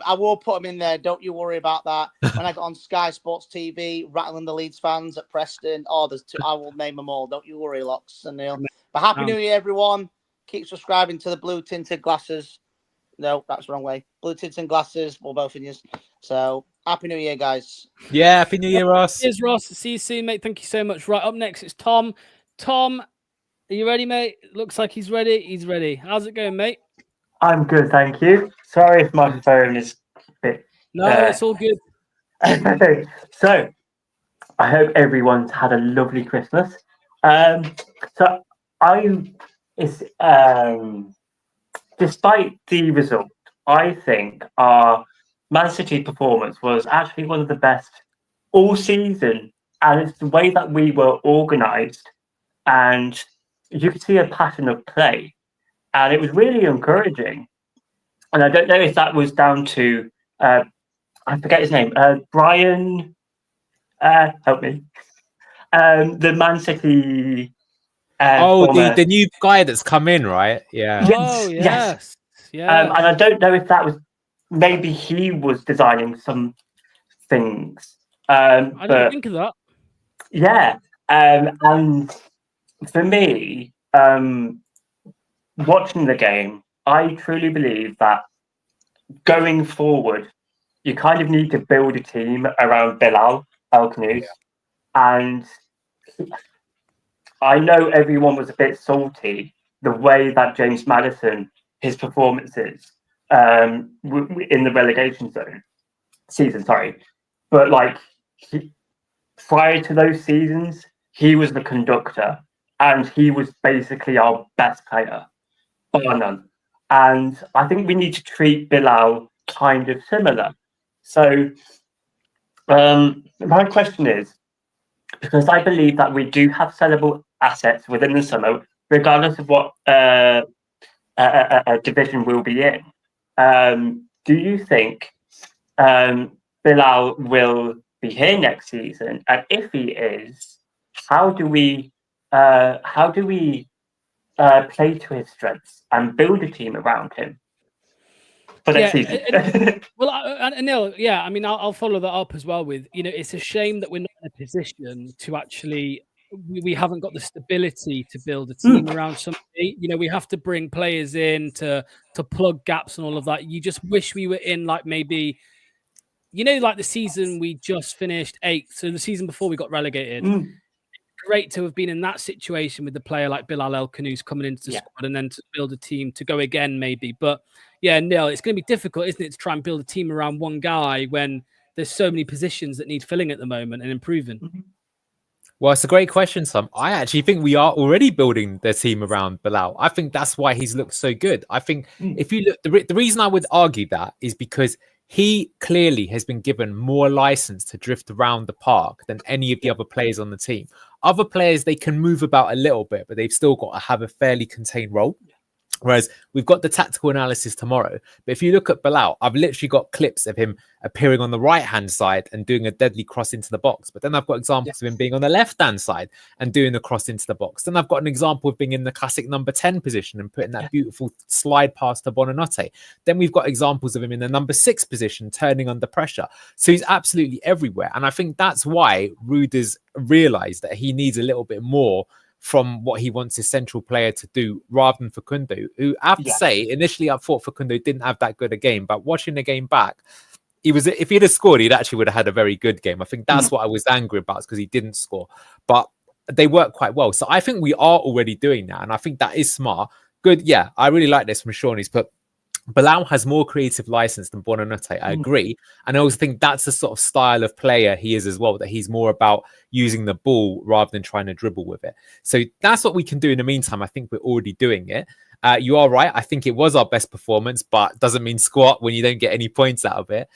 I will put them in there. Don't you worry about that. When I got on Sky Sports TV, rattling the Leeds fans at Preston. Oh, there's two. I will name them all. Don't you worry, Locks and Neil. But Happy New Year, everyone. Keep subscribing to the Blue Tinted Glasses. No, that's the wrong way. Blue Tinted Glasses. We're both in yours. So Happy New Year, guys. Yeah, Happy New Year, Ross. Cheers, Ross. See you soon, mate. Thank you so much. Right, up next, it's Tom. Tom, are you ready, mate? Looks like he's ready. He's ready. How's it going, mate? I'm good, thank you. Sorry if my phone is a bit... No, it's all good. So, I hope everyone's had a lovely Christmas. Despite the result, I think our Man City performance was actually one of the best all season. And it's the way that we were organised, and you could see a pattern of play. And it was really encouraging. And I don't know if that was down to, I forget his name, Brian, help me. The Man City... the new guy that's come in, right? Yeah. Yes. Yeah. And I don't know if that was, maybe he was designing some things. I didn't think of that. Yeah. And for me, watching the game, I truly believe that going forward, you kind of need to build a team around Bilal El-Khanous. And I know everyone was a bit salty the way that James Maddison, his performances in the relegation season, but like prior to those seasons, he was the conductor and he was basically our best player, bar none. And I think we need to treat Bilal kind of similar. So my question is, because I believe that we do have sellable assets within the summer, regardless of what division we'll be in. Do you think Bilal will be here next season? And if he is, how do we play to his strengths and build a team around him for next season? Neil, I mean, I'll follow that up as well with, you know, it's a shame that we're not in a position to actually, we haven't got the stability to build a team around somebody. You know, we have to bring players in to plug gaps and all of that. You just wish we were in like maybe, you know, like the season we just finished 8th. So the season before we got relegated. Great to have been in that situation with the player like Bilal El-Khanous coming into the squad and then to build a team to go again, maybe. But yeah, Neil, it's going to be difficult, isn't it, to try and build a team around one guy when there's so many positions that need filling at the moment and improving. Well, it's a great question, Sam. I actually think we are already building the team around Bilal. I think that's why he's looked so good. I think if you look, the reason I would argue that is because he clearly has been given more license to drift around the park than any of the other players on the team. Other players, they can move about a little bit, but they've still got to have a fairly contained role. Whereas we've got the tactical analysis tomorrow. But if you look at Bilal, I've literally got clips of him appearing on the right-hand side and doing a deadly cross into the box. But then I've got examples of him being on the left-hand side and doing a cross into the box. Then I've got an example of being in the classic number 10 position and putting that beautiful slide pass to Bonanotte. Then we've got examples of him in the number 6 position, turning under pressure. So he's absolutely everywhere. And I think that's why Ruder's realised that he needs a little bit more from what he wants his central player to do rather than Facundo, who I have to say, initially I thought Facundo didn't have that good a game, but watching the game back, he was, if he'd have scored, he'd actually would have had a very good game. I think that's what I was angry about, because he didn't score, but they work quite well. So I think we are already doing that, and I think that is smart. Good, yeah, I really like this from Sean. He's put Bilal has more creative license than Bonanotte. I agree. And I also think that's the sort of style of player he is as well, that he's more about using the ball rather than trying to dribble with it. So that's what we can do in the meantime. I think we're already doing it. You are right. I think it was our best performance, but doesn't mean squat when you don't get any points out of it.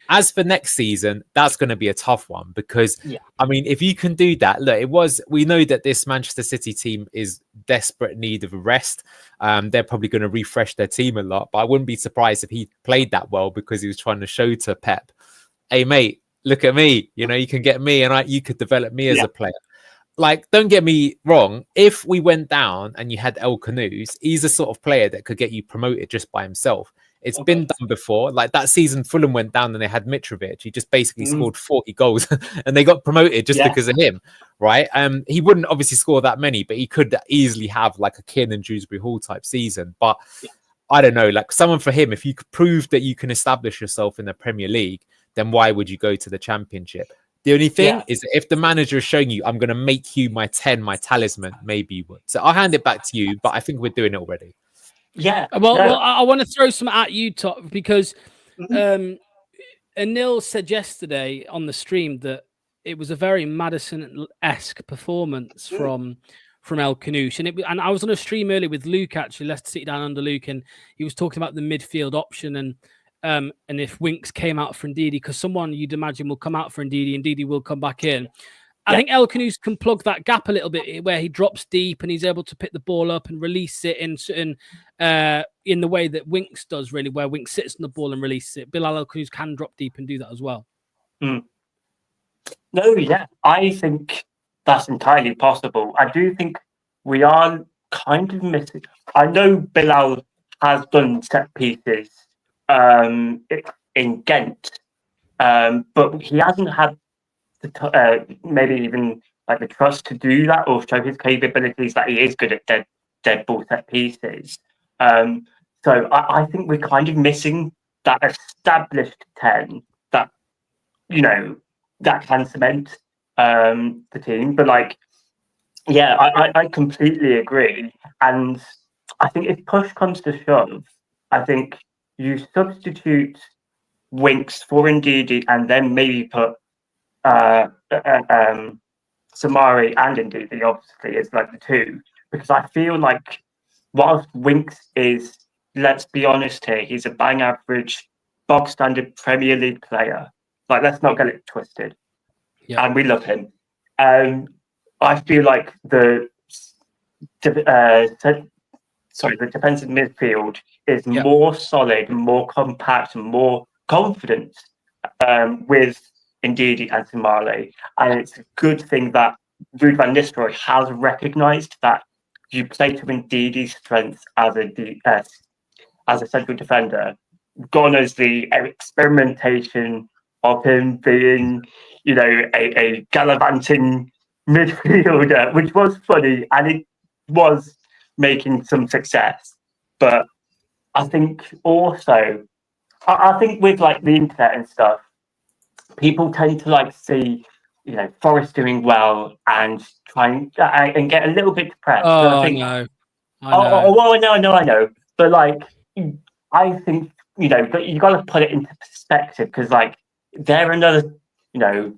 As for next season, that's going to be a tough one because, I mean, if you can do that, look, we know that this Manchester City team is desperate need of a rest. They're probably going to refresh their team a lot, but I wouldn't be surprised if he played that well because he was trying to show to Pep, hey, mate, look at me. You know, you can get me and you could develop me as a player. Like, don't get me wrong. If we went down and you had El Canoes, he's the sort of player that could get you promoted just by himself. It's been done before. Like that season, Fulham went down and they had Mitrovic. He just basically scored 40 goals and they got promoted just because of him, right? He wouldn't obviously score that many, but he could easily have like a Keane and Dewsbury Hall type season. But I don't know, like someone for him, if you could prove that you can establish yourself in the Premier League, then why would you go to the Championship? The only thing is that if the manager is showing you, I'm going to make you my 10, my talisman, maybe you would. So I'll hand it back to you, but I think we're doing it already. Yeah. Well, I want to throw some at you, Top, because Anil said yesterday on the stream that it was a very Maddison-esque performance from El Kanoush. And I was on a stream earlier with Luke, actually, Leicester City Down Under Luke, and he was talking about the midfield option and if Winks came out for Ndidi, because someone you'd imagine will come out for Ndidi, and Ndidi will come back in. I think El Kanoush can plug that gap a little bit where he drops deep and he's able to pick the ball up and release it in the way that Winks does, really, where Winks sits on the ball and releases it. Bilal El Kanoush can drop deep and do that as well. No, yeah, I think that's entirely possible. I do think we are kind of missing. I know Bilal has done set pieces in Ghent, but he hasn't had maybe even like the trust to do that or show his capabilities that he is good at dead ball set pieces. So I think we're kind of missing that established 10 that, you know, that can cement the team. But like, yeah, I completely agree. And I think if push comes to shove, I think you substitute Winks for Ndidi and then maybe put Samari and Ndidi, obviously, is like the two. Because I feel like whilst Winks is, let's be honest here, he's a bang average, bog standard Premier League player. Like, let's not get it twisted. Yeah. And we love him. I feel like the defensive midfield is more solid, more compact, and more confident with Ndidi and Samale. And it's a good thing that Ruud van Nistelrooy has recognised that you play to Ndidi's strengths as a central defender. God knows the experimentation of him being, you know, a gallivanting midfielder, which was funny and it was making some success. But I think also, I think with like the internet and stuff, people tend to like see, you know, Forest doing well and try and get a little bit depressed. Oh, I think, I know. But like, I think, you know, but you got to put it into perspective because like they're another, you know,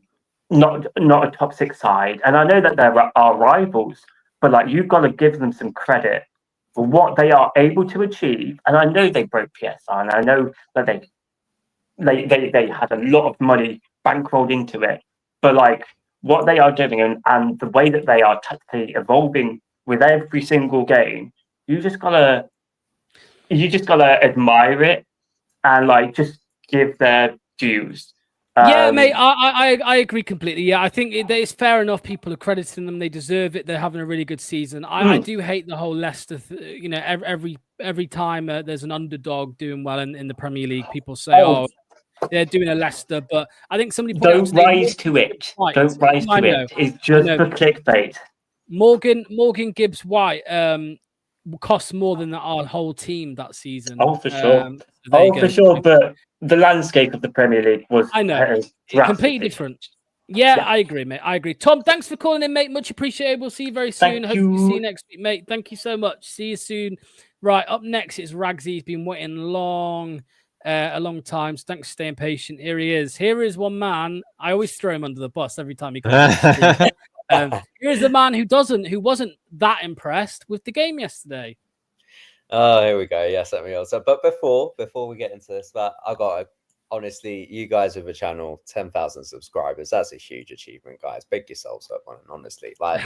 not a top 6 side, and I know that they're our rivals, but like you've got to give them some credit for what they are able to achieve. And I know they broke PSR, and I know that they had a lot of money bankrolled into it, but like what they are doing and the way that they are tactically evolving with every single game, you just gotta admire it and like just give their dues. Yeah, mate, I agree completely. Yeah, I think it's fair enough. People are crediting them; they deserve it. They're having a really good season. I do hate the whole Leicester. Every time there's an underdog doing well in the Premier League, people say, "Oh, they're doing a Leicester." But I think somebody don't rise to it. Don't rise to it. It's just for clickbait. Morgan Gibbs White cost more than our whole team that season. Oh, for sure. For sure. But the landscape of the Premier League was completely different. Yeah, I agree, mate. I agree. Tom, thanks for calling in, mate. Much appreciated. We'll see you very soon. Hope to see you next week, mate. Thank you so much. See you soon. Right, up next it's Ragsy. He's been waiting a long time. So thanks for staying patient. Here he is. Here is one man. I always throw him under the bus every time he comes. Here's the man who wasn't that impressed with the game yesterday. Oh, here we go. Yes, let me also. But before we get into this, I got to, honestly, you guys with a channel, 10,000 subscribers. That's a huge achievement, guys. Big yourselves up on it, honestly. Like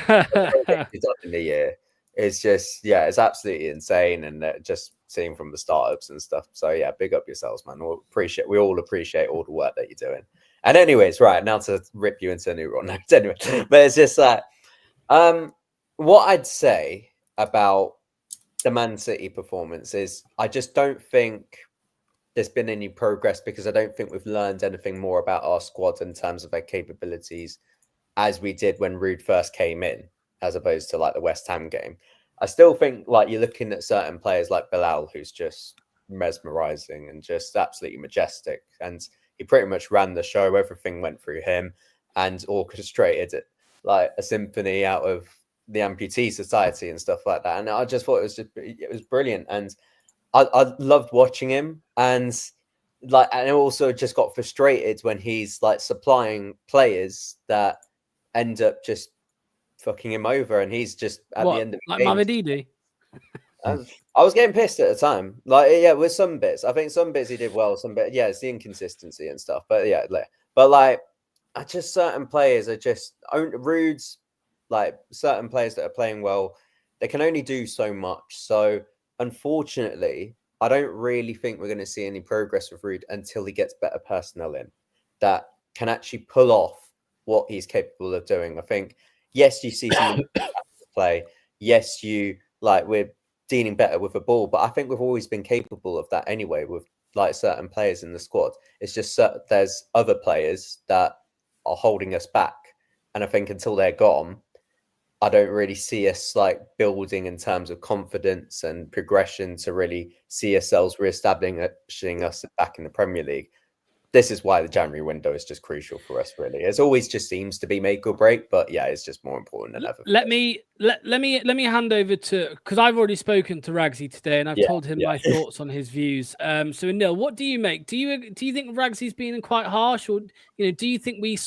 in the year, it's just it's absolutely insane, and just seeing from the startups and stuff. So yeah, big up yourselves, man. We all appreciate all the work that you're doing. And anyways, right now to rip you into a new role. No, anyway, but it's just like what I'd say about the Man City performance is I just don't think there's been any progress, because I don't think we've learned anything more about our squad in terms of their capabilities as we did when Rude first came in, as opposed to like the West Ham game. I still think like you're looking at certain players like Bilal, who's just mesmerizing and just absolutely majestic, and he pretty much ran the show. Everything went through him and orchestrated it like a symphony out of the amputee society and stuff like that. And I just thought it was brilliant, and I loved watching him. And I also just got frustrated when he's like supplying players that end up just fucking him over, and he's just at the end of the like game. Mavididi. I was getting pissed at the time. With some bits, I think some bits he did well. Some bits, it's the inconsistency and stuff. But just certain players are just Rude's. Like certain players that are playing well, they can only do so much. So unfortunately, I don't really think we're going to see any progress with Rude until he gets better personnel in that can actually pull off what he's capable of doing. I think, yes, you see some play. Yes, we're dealing better with the ball, but I think we've always been capable of that anyway with like certain players in the squad. It's just there's other players that are holding us back. And I think until they're gone, I don't really see us like building in terms of confidence and progression to really see ourselves reestablishing us back in the Premier League. This is why the January window is just crucial for us, really. It always just seems to be make or break, but yeah, it's just more important than ever. Let me hand over to, because I've already spoken to Ragsy today, and I've told him my thoughts on his views. So Neil, what do you make? Do you think Ragsy's been quite harsh, or do you think we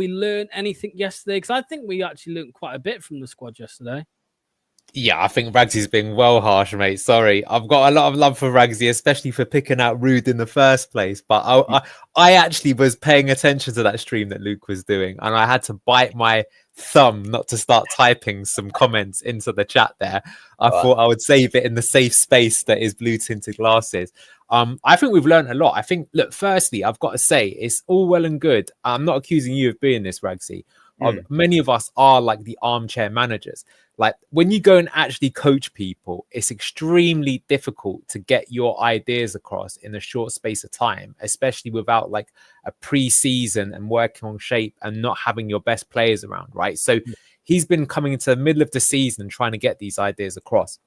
learned anything yesterday? Because I think we actually learned quite a bit from the squad yesterday. Yeah, I think Ragsy's been well harsh, mate. Sorry. I've got a lot of love for Ragsy, especially for picking out Rude in the first place. But I actually was paying attention to that stream that Luke was doing, and I had to bite my thumb not to start typing some comments into the chat there. I thought I would save it in the safe space that is blue tinted glasses. I think we've learned a lot. I think, look, firstly, I've got to say, it's all well and good. I'm not accusing you of being this, Ragsy. Many of us are like the armchair managers. Like when you go and actually coach people, it's extremely difficult to get your ideas across in a short space of time, especially without like a pre-season and working on shape and not having your best players around, right? So he's been coming into the middle of the season and trying to get these ideas across.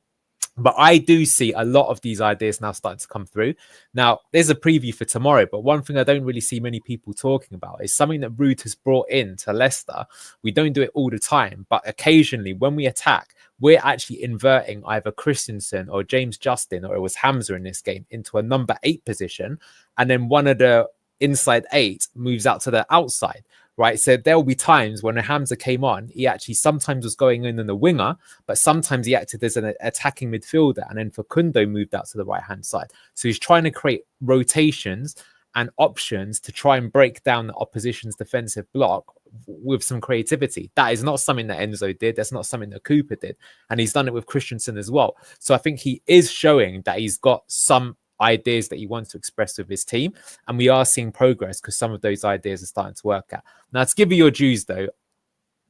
But I do see a lot of these ideas now starting to come through. Now, there's a preview for tomorrow, but one thing I don't really see many people talking about is something that Rude has brought in to Leicester. We don't do it all the time, but occasionally when we attack, we're actually inverting either Christensen or James Justin, or it was Hamza in this game, into a number 8 position. And then one of the inside 8 moves out to the outside. right? So there will be times when Hamza came on, he actually sometimes was going in the winger, but sometimes he acted as an attacking midfielder, and then Facundo moved out to the right-hand side. So he's trying to create rotations and options to try and break down the opposition's defensive block with some creativity. That is not something that Enzo did. That's not something that Cooper did. And he's done it with Christensen as well. So I think he is showing that he's got some ideas that he wants to express with his team. And we are seeing progress because some of those ideas are starting to work out. Now, to give you your dues, though,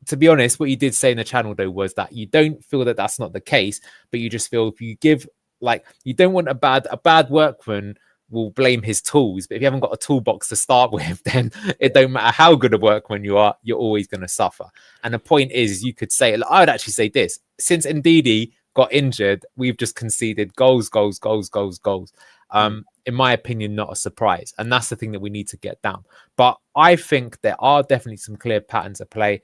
to be honest, what you did say in the channel, though, was that you don't feel that that's not the case, but you just feel if you give, like, you don't want a bad workman will blame his tools, but if you haven't got a toolbox to start with, then it don't matter how good a workman you are, you're always going to suffer. And the point is, you could say, I would actually say this: since Ndidi got injured, we've just conceded goals. In my opinion, not a surprise, and that's the thing that we need to get down. But I think there are definitely some clear patterns at play.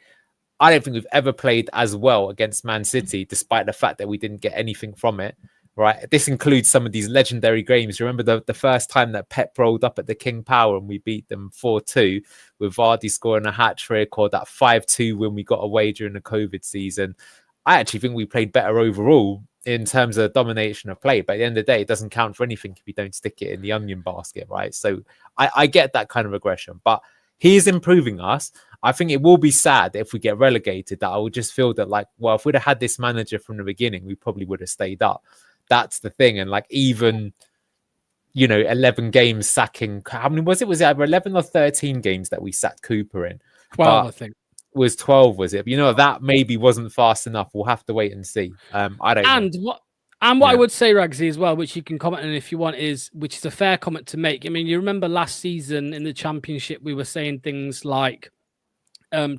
I don't think we've ever played as well against Man City, despite the fact that we didn't get anything from it. Right, this includes some of these legendary games. Remember the first time that Pep rolled up at the King Power and we beat them 4-2 with Vardy scoring a hat trick, or that 5-2 when we got away during the COVID season. I actually think we played better overall in terms of domination of play. But at the end of the day, it doesn't count for anything if you don't stick it in the onion basket, right? So I get that kind of aggression, but he is improving us. I think it will be sad if we get relegated, that I would just feel that, like, well, if we'd have had this manager from the beginning, we probably would have stayed up. That's the thing. And like, even, 11 games sacking, how many was it? Was it either 11 or 13 games that we sacked Cooper in? 12, I think. Was 12, was it? But that maybe wasn't fast enough. We'll have to wait and see. I don't know. What I would say, Ragsy, as well, which you can comment on if you want, which is a fair comment to make. I mean, you remember last season in the Championship, we were saying things like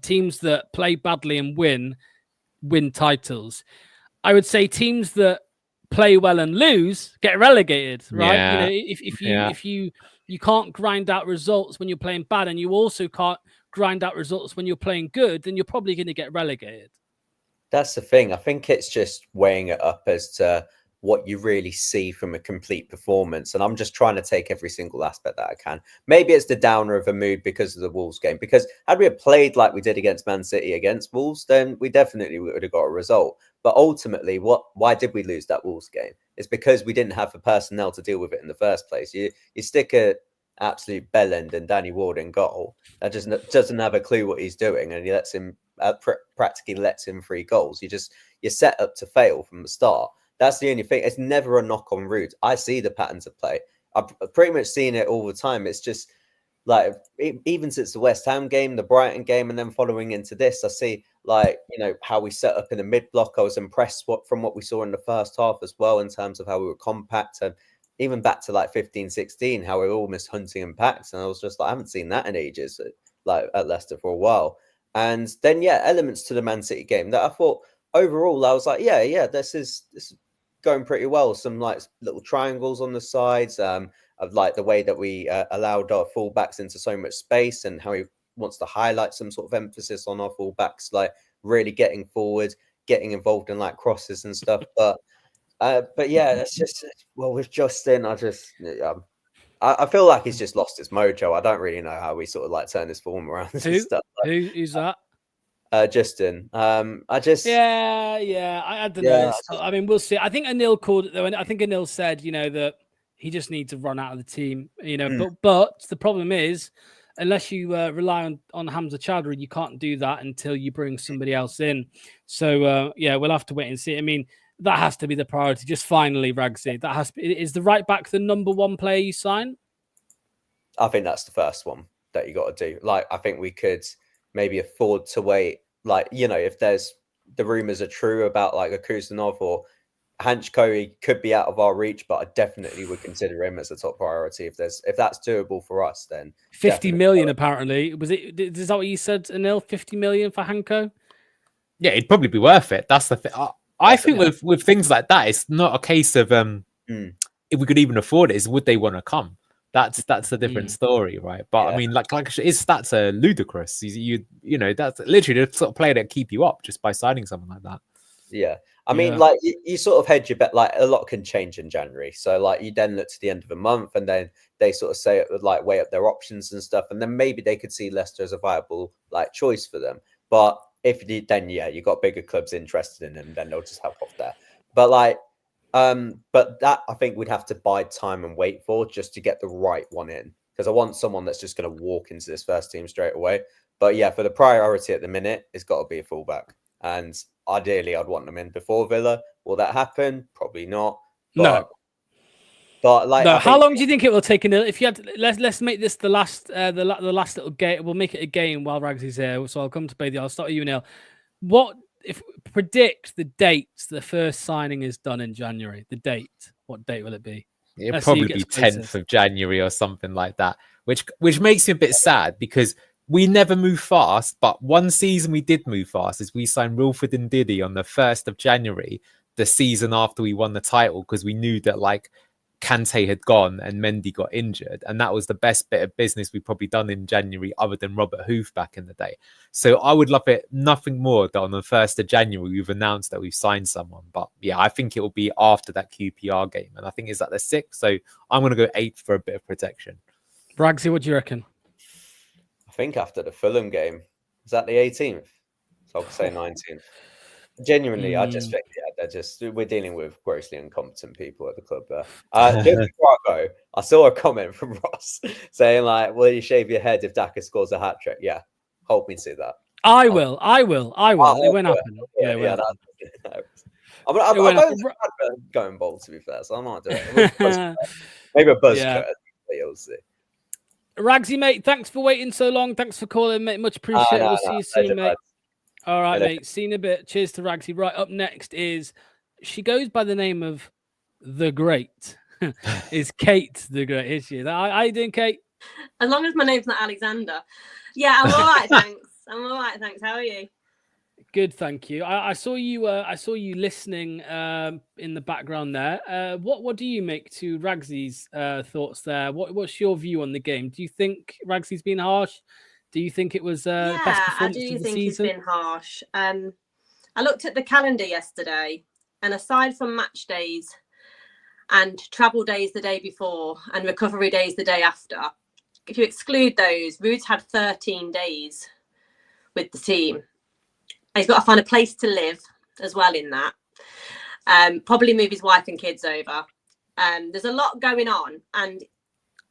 teams that play badly and win titles. I would say teams that play well and lose get relegated, right? Yeah. If you can't grind out results when you're playing bad, and you also can't grind out results when you're playing good, then you're probably going to get relegated. That's the thing. I think it's just weighing it up as to what you really see from a complete performance. And I'm just trying to take every single aspect that I can. Maybe it's the downer of a mood because of the Wolves game. Because had we played like we did against Man City against Wolves, then we definitely would have got a result. But ultimately, why did we lose that Wolves game? It's because we didn't have the personnel to deal with it in the first place. You stick a absolute bellend and Danny Ward in goal that just doesn't have a clue what he's doing, and he lets him practically lets him 3 goals. You're set up to fail from the start. That's the only thing. It's never a knock on Ruud. I see the patterns of play. I've pretty much seen it all the time. It's just like, even since the West Ham game, the Brighton game, and then following into this, I see, like, how we set up in the mid block. I was impressed from what we saw in the first half as well, in terms of how we were compact, and even back to like 15-16, how we were almost hunting in packs. And I was just like, I haven't seen that in ages, like at Leicester for a while. And then, elements to the Man City game that I thought overall, I was like, this is going pretty well. Some like little triangles on the sides, of like the way that we allowed our fullbacks into so much space, and how he wants to highlight some sort of emphasis on our fullbacks, like really getting forward, getting involved in like crosses and stuff. But it's just, well, with Justin, I feel like he's just lost his mojo. I don't really know how we sort of like turn his form around. Who's that? Justin. I don't know. I mean, we'll see. I think Anil called it though, and I think Anil said, that he just needs to run out of the team. But the problem is, unless you rely on Hamza Chowdhury, you can't do that until you bring somebody else in. So we'll have to wait and see. I mean, that has to be the priority. Just finally, Ragsy, is the right back the number 1 player you sign? I think that's the first one that you got to do. Like, I think we could maybe afford to wait. Like, if there's the rumors are true about like a Kusanov or Hanchko, he could be out of our reach, but I definitely would consider him as a top priority. If that's doable for us, then 50 million apparently. Is that what you said, Anil? 50 million for Hanko? Yeah, it'd probably be worth it. That's the thing. I think with things like that, it's not a case of if we could even afford it, is would they want to come? That's a different story, right? But I mean, like his stats are ludicrous. That's literally the sort of player that keep you up just by signing someone like that. Yeah. I mean, Yeah. like you sort of hedge your bet. Like a lot can change in January, so like you then look to the end of a month, and then they sort of say it would like weigh up their options and stuff, and then maybe they could see Leicester as a viable like choice for them. But if you then you got bigger clubs interested in them, then they'll just help off there. But like, but that I think we'd have to bide time and wait for just to get the right one in, because I want someone that's just going to walk into this first team straight away. But yeah, for the priority at the minute, it's got to be a fullback. And ideally, I'd want them in before Villa. Will that happen? Probably not. No. But like, no. How long do you think it will take? If you had, let's make this the last last little game. We'll make it a game while Ragsy's here. So I'll come to Bailey. I'll start with you, Neil. What if predict the dates the first signing is done in January? The date. What date will it be? It'll Let's see who probably be gets closest. 10th of January or something like that, which makes me a bit sad because we never move fast. But one season we did move fast is we signed Wilfred and Diddy on the 1st of January, the season after we won the title, because we knew that like Kante had gone and Mendy got injured, and that was the best bit of business we've probably done in January other than Robert Hoof back in the day. So I would love it nothing more that on the 1st of January we've announced that we've signed someone. But yeah, I think it will be after that QPR game, and I think it's at the 6th, so I'm going to go 8th for a bit of protection. Ragsy, what do you reckon? I think after the Fulham game, is that the 18th? So I'll say 19th. Genuinely, I just think we're dealing with grossly incompetent people at the club there. Just before I go, I saw a comment from Ross saying like, "Will you shave your head if Daka scores a hat trick?" Yeah, hold me to that. I will. It won't happen. Yeah, it I'm going bold, to be fair, so I might do it. Maybe a buzz cut. You'll see. Ragsy, mate, thanks for waiting so long. Thanks for calling, mate. Much appreciated. We'll see you soon, mate. All right, mate. See you in a bit. Cheers to Ragsy. Right, up next she goes by the name of The Great. Is Kate the Great? Is she? How you doing, Kate? As long as my name's not Alexander. Yeah, I'm all right, thanks. How are you? Good, thank you. I saw you. I saw you listening in the background there. What do you make to Ragsy's thoughts there? What's your view on the game? Do you think Ragsy's been harsh? Do you think it was best performance I do of the think season? he's been harsh. I looked at the calendar yesterday, and aside from match days and travel days the day before and recovery days the day after, if you exclude those, Ruud's had 13 days with the team. He's got to find a place to live as well in that. Probably move his wife and kids over. There's a lot going on, and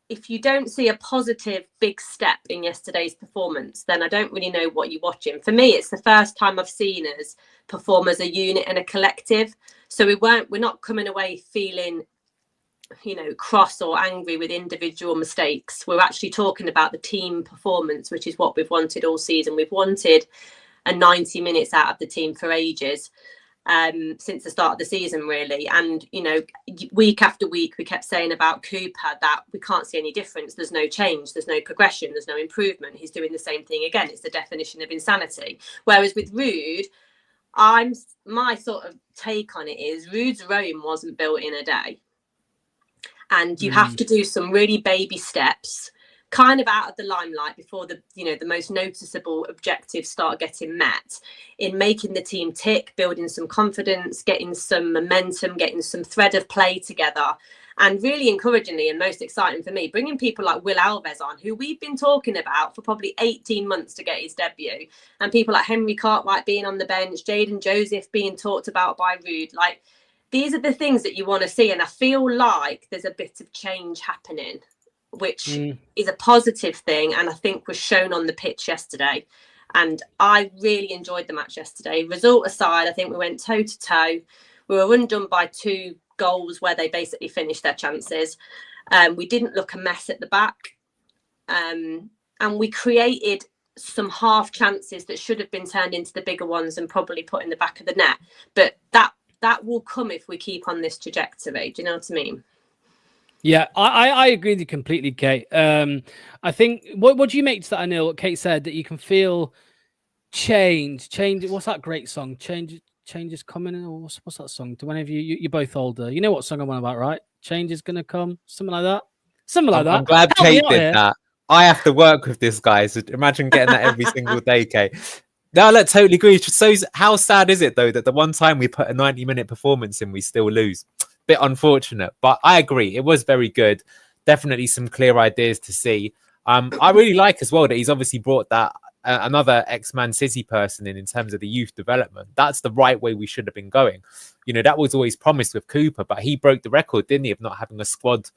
if you don't see a positive big step in yesterday's performance, then I don't really know what you're watching. For me, it's the first time I've seen us perform as a unit and a collective. So we're not coming away feeling, cross or angry with individual mistakes. We're actually talking about the team performance, which is what we've wanted all season. We've wanted a 90 minutes out of the team for ages. Since the start of the season, really. And, week after week, we kept saying about Cooper that we can't see any difference. There's no change. There's no progression. There's no improvement. He's doing the same thing again. It's the definition of insanity. Whereas with Ruud, my sort of take on it is Ruud's Rome wasn't built in a day. And you have to do some really baby steps kind of out of the limelight before the most noticeable objectives start getting met, in making the team tick, building some confidence, getting some momentum, getting some thread of play together. And really encouragingly and most exciting for me, bringing people like Will Alves on, who we've been talking about for probably 18 months to get his debut, and people like Henry Cartwright being on the bench, Jadon Joseph being talked about by Ruud. Like, these are the things that you want to see. And I feel like there's a bit of change happening, which is a positive thing, and I think was shown on the pitch yesterday. And I really enjoyed the match yesterday. Result aside, I think we went toe to toe. We were undone by 2 goals where they basically finished their chances. We didn't look a mess at the back, and we created some half chances that should have been turned into the bigger ones and probably put in the back of the net. But that will come if we keep on this trajectory. Do you know what I mean? Yeah, I agree with you completely, Kate. I think what do you make to that, Anil? What Kate said, that you can feel change. What's that great song? Change is coming. Or what's that song? Do any of you're both older? You know what song I'm on about, right? Change is gonna come. Something like that. I'm glad Kate did that. I have to work with this guy. So imagine getting that every single day, Kate. No, I totally agree. It just shows how sad is it though that the one time we put a 90-minute performance in, we still lose. Bit unfortunate, but I agree. It was very good. Definitely some clear ideas to see. I really like as well that he's obviously brought that another ex-Man City person in terms of the youth development. That's the right way we should have been going. You know, that was always promised with Cooper, but he broke the record, didn't he, of not having a squad,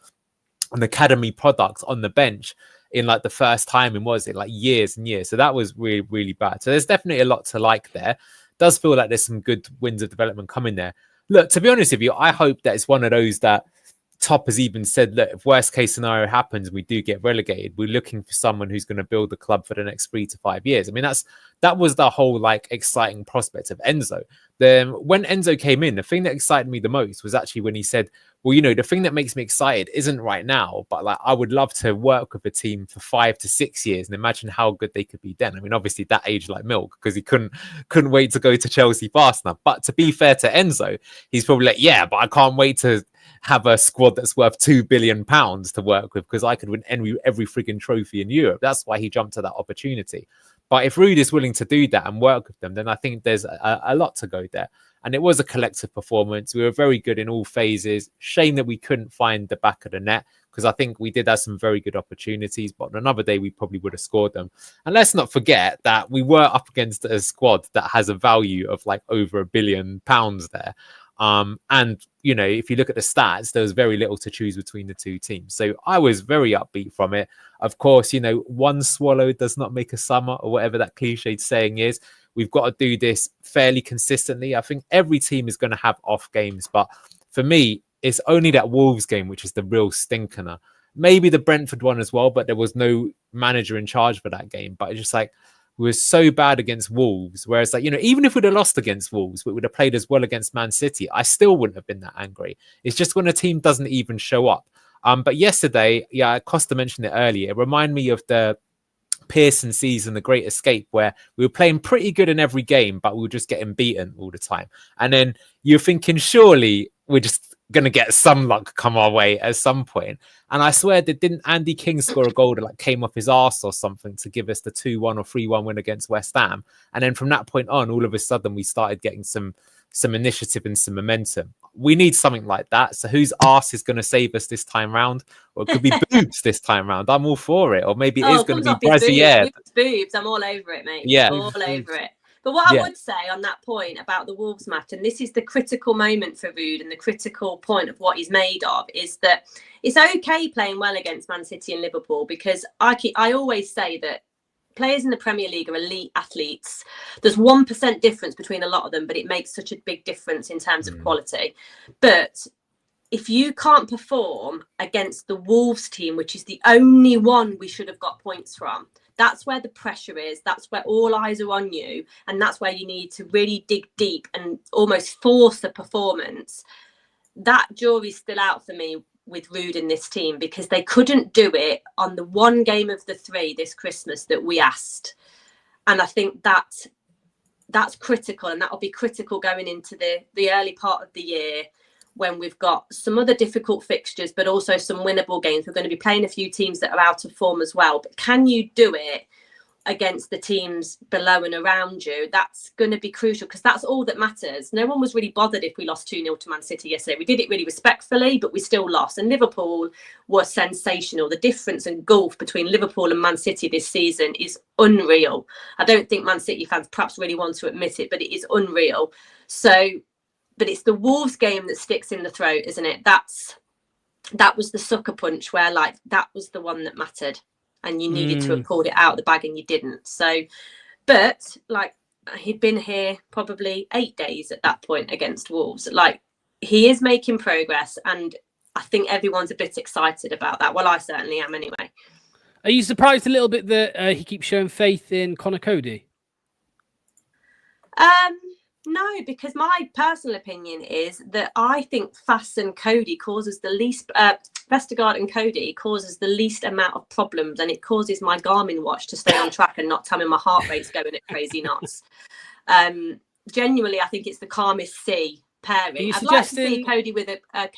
an academy product on the bench in like the first time in, was it like years and years? So that was really, really bad. So there's definitely a lot to like there. Does feel like there's some good wins of development coming there. Look, to be honest with you, I hope that it's one of those that Top has even said, look, if worst case scenario happens, we do get relegated, we're looking for someone who's going to build the club for the next 3 to 5 years. I mean, that was the whole like exciting prospect of Enzo. When Enzo came in, the thing that excited me the most was actually when he said, well, you know, the thing that makes me excited isn't right now, but like I would love to work with a team for 5 to 6 years and imagine how good they could be then. I mean, obviously that aged like milk because he couldn't wait to go to Chelsea fast enough. But to be fair to Enzo, he's probably like, yeah, but I can't wait to have a squad that's worth £2 billion to work with because I could win every frigging trophy in Europe. That's why he jumped to that opportunity. But if Ruud is willing to do that and work with them, then I think there's a lot to go there. And it was a collective performance. We were very good in all phases. Shame that we couldn't find the back of the net because I think we did have some very good opportunities. But on another day, we probably would have scored them. And let's not forget that we were up against a squad that has a value of like over £1 billion there. And, you know, if you look at the stats, there was very little to choose between the two teams. So I was very upbeat from it. Of course, you know, one swallow does not make a summer or whatever that cliched saying is. We've got to do this fairly consistently. I think every team is going to have off games. But for me, it's only that Wolves game, which is the real stinker. Maybe the Brentford one as well, but there was no manager in charge for that game. But it's just like, we were so bad against Wolves. Whereas, like, you know, even if we'd have lost against Wolves, we would have played as well against Man City, I still wouldn't have been that angry. It's just when a team doesn't even show up. But yesterday, yeah, Costa mentioned it earlier. It reminded me of the Pearson season, The Great Escape, where we were playing pretty good in every game, but we were just getting beaten all the time. And then you're thinking, surely we're just going to get some luck come our way at some point. And I swear that didn't Andy King score a goal that like came off his arse or something to give us the 2-1 or 3-1 win against West Ham. And then from that point on, all of a sudden we started getting some initiative and some momentum. We need something like that. So whose arse is going to save us this time round? Or it could be boobs this time round. I'm all for it. Or maybe it is going to be Brazier. Boobs. I'm all over it, mate. Yeah. All over it. But what I would say on that point about the Wolves match, and this is the critical moment for Ruud and the critical point of what he's made of, is that it's okay playing well against Man City and Liverpool because I always say that players in the Premier League are elite athletes. There's 1% difference between a lot of them, but it makes such a big difference in terms of quality. But if you can't perform against the Wolves team, which is the only one we should have got points from, that's where the pressure is. That's where all eyes are on you. And that's where you need to really dig deep and almost force a performance. That jury's still out for me with Ruud in this team because they couldn't do it on the one game of the 3 this Christmas that we asked. And I think that's critical, and that will be critical going into the early part of the year when we've got some other difficult fixtures, but also some winnable games. We're going to be playing a few teams that are out of form as well. But can you do it against the teams below and around you? That's going to be crucial because that's all that matters. No one was really bothered if we lost 2-0 to Man City yesterday. We did it really respectfully, but we still lost. And Liverpool was sensational. The difference and gulf between Liverpool and Man City this season is unreal. I don't think Man City fans perhaps really want to admit it, but it is unreal. So, but it's the Wolves game that sticks in the throat, isn't it? That was the sucker punch where like that was the one that mattered. And you needed to have pulled it out of the bag and you didn't. So, but like he'd been here probably 8 days at that point against Wolves. Like he is making progress. And I think everyone's a bit excited about that. Well, I certainly am anyway. Are you surprised a little bit that he keeps showing faith in Connor Cody? No, because my personal opinion is that I think Fass and Cody causes the least, Vestergaard and Cody causes the least amount of problems, and it causes my Garmin watch to stay on track and not tell me my heart rate's going at crazy knots. Genuinely, I think it's the calmest C pairing. I'd like to see Cody with a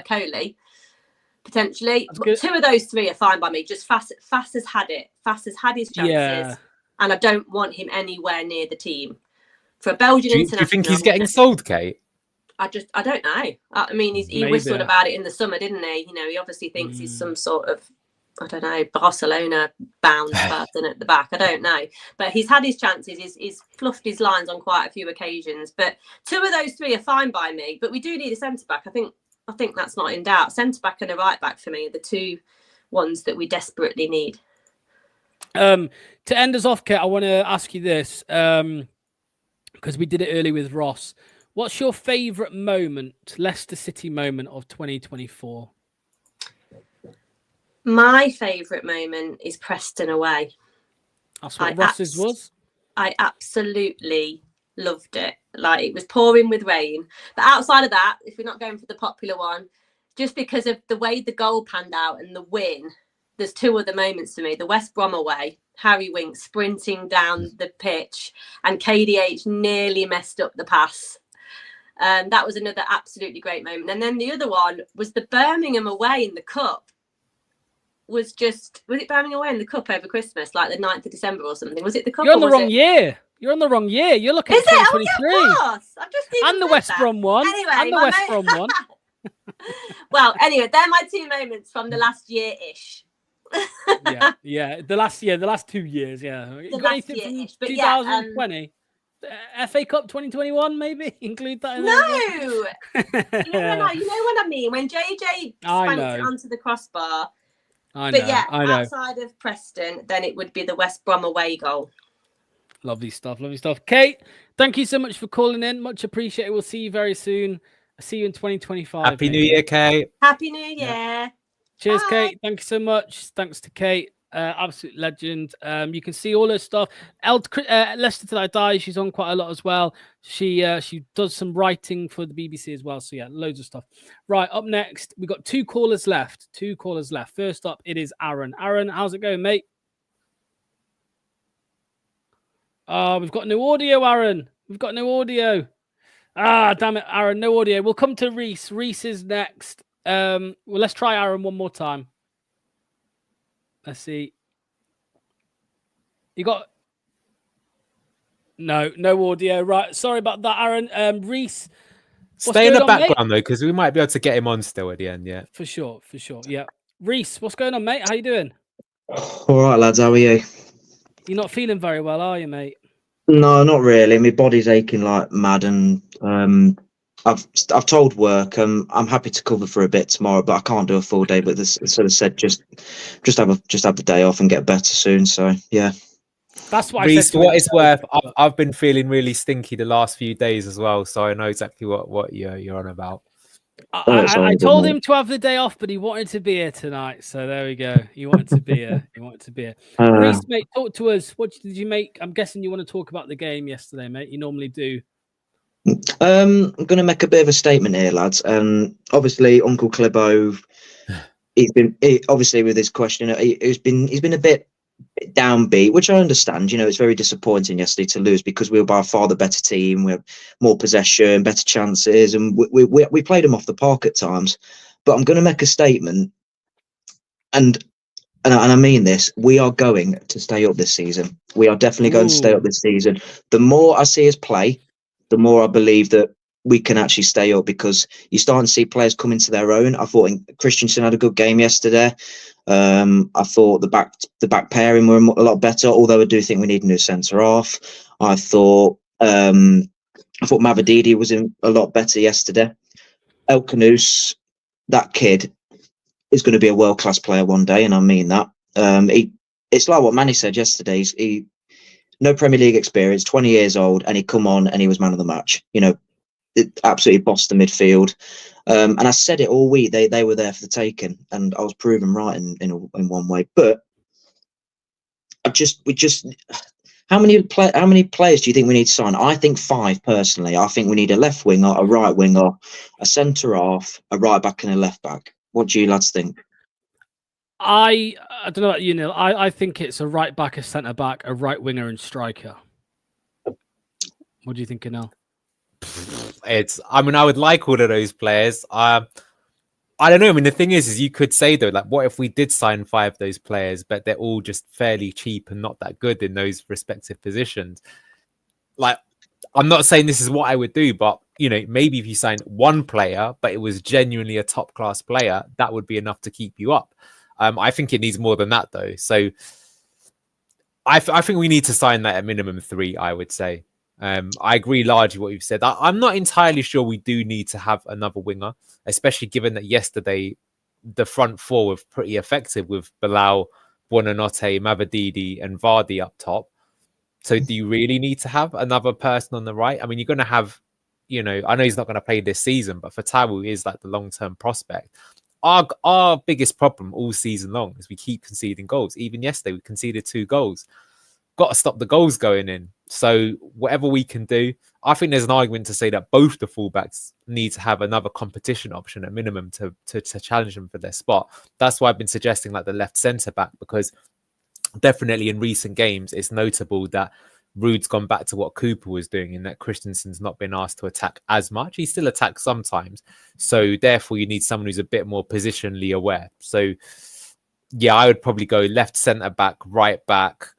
Coley, potentially. Two of those 3 are fine by me. Just Fass has had it. Fass has had his chances. and I don't want him anywhere near the team. For a Belgian Do you international, think he's getting sold, Kate? I don't know. I mean, he Maybe. whistled about it in the summer, didn't he? You know, he obviously thinks he's some sort of, I don't know, Barcelona bound person at the back. I don't know. But he's had his chances. He's fluffed his lines on quite a few occasions. But 2 of those 3 are fine by me. But we do need a centre-back. I think that's not in doubt. Centre-back and a right-back for me are the 2 ones that we desperately need. To end us off, Kate, I want to ask you this, because we did it early with Ross. What's your favourite moment, Leicester City moment of 2024? My favourite moment is Preston away. That's what Ross's was. I absolutely loved it. Like, it was pouring with rain. But outside of that, if we're not going for the popular one, just because of the way the goal panned out and the win, there's 2 other moments for me. The West Brom away, Harry Winks sprinting down the pitch, and KDH nearly messed up the pass. That was another absolutely great moment. And then the other one was the Birmingham away in the Cup. Was it Birmingham away in the Cup over Christmas, like the 9th of December or something? Was it the Cup? You're on the wrong year. You're on the wrong year. You're looking at 2023. Oh, yeah, I've just and the West Brom one. Anyway, and the West Brom one. Well, anyway, they're my 2 moments from the last year-ish. yeah. The last 2 years, yeah. The last year-ish, but 2020. FA Cup 2021, maybe include that in No, there. you know what I mean. When JJ spanked it onto the crossbar. Outside of Preston, then it would be the West Brom away goal. Lovely stuff. Kate, thank you so much for calling in. Much appreciated. We'll see you very soon. I'll see you in 2025. Happy New Year, Kate. Happy New Year. Yeah. Cheers, Bye. Kate. Thank you so much. Thanks to Kate. Absolute legend. You can see all her stuff. Leicester Till I Die. She's on quite a lot as well. She does some writing for the BBC as well. So yeah, loads of stuff. Right, up next, we've got 2 callers left. First up, it is Aaron. Aaron, how's it going, mate? We've got no audio, Aaron. We've got no audio. Damn it, Aaron, no audio. We'll come to Reese. Reese is next. Well, let's try Aaron one more time. Let's see. You got no audio. Right. Sorry about that, Aaron. Reese. Stay in the background, though, because we might be able to get him on still at the end, yeah. For sure. Yeah. Reese, what's going on, mate? How you doing? All right, lads. How are you? You're not feeling very well, are you, mate? No, not really. My body's aching like mad, and I've told work I'm happy to cover for a bit tomorrow, but I can't do a full day. But this sort of said just have the day off and get better soon. So yeah. That's what Reece, I said. For what it's worth, I've been feeling really stinky the last few days as well, so I know exactly what you're on about. I told him to have the day off, but he wanted to be here tonight. So there we go. He wanted to be here. Reece, mate, talk to us. What did you make? I'm guessing you want to talk about the game yesterday, mate. You normally do. I'm going to make a bit of a statement here, lads. Obviously, Uncle Clibo, obviously with this question, he's been a bit downbeat, which I understand. You know, it's very disappointing yesterday to lose because we were by far the better team. We had more possession, better chances, and we played them off the park at times. But I'm going to make a statement, and I mean this: we are going to stay up this season. We are definitely going to stay up this season. The more I see us play, the more I believe that we can actually stay up, because you're starting to see players come into their own. I thought Christensen had a good game yesterday. I thought the back pairing were a lot better, although I do think we need a new centre half. I thought Mavididi was a lot better yesterday. El Kanous, that kid is going to be a world class player one day, and I mean that. It's like what Manny said yesterday. He no Premier League experience, 20 years old, and he come on and he was man of the match. You know, it absolutely bossed the midfield. And I said it all week. They were there for the taking, and I was proven right in one way. But how many players do you think we need to sign? I think 5 personally. I think we need a left winger, a right winger, a centre half, a right back, and a left back. What do you lads think? I don't know about you, Neil. I think it's a right back, a centre back, a right winger, and striker. What do you think, Neil? I would like all of those players. I don't know. I mean, the thing is you could say though, like, what if we did sign 5 of those players, but they're all just fairly cheap and not that good in those respective positions? Like, I'm not saying this is what I would do, but you know, maybe if you signed one player, but it was genuinely a top class player, that would be enough to keep you up. I think it needs more than that though. So I think we need to sign that at minimum 3, I would say. I agree largely what you've said. I'm not entirely sure we do need to have another winger, especially given that yesterday the front 4 were pretty effective with Bilal, Buonanotte, Mavadidi, and Vardy up top. So do you really need to have another person on the right? I mean, you're going to have, you know, I know he's not going to play this season, but Fatawu is like the long-term prospect. Our biggest problem all season long is we keep conceding goals. Even yesterday, we conceded 2 goals. Got to stop the goals going in. So whatever we can do, I think there's an argument to say that both the fullbacks need to have another competition option at minimum to challenge them for their spot. That's why I've been suggesting like the left centre back, because definitely in recent games, it's notable that Rude's gone back to what Cooper was doing, in that Christensen's not been asked to attack as much. He still attacks sometimes. So therefore, you need someone who's a bit more positionally aware. So yeah, I would probably go left centre back, right back,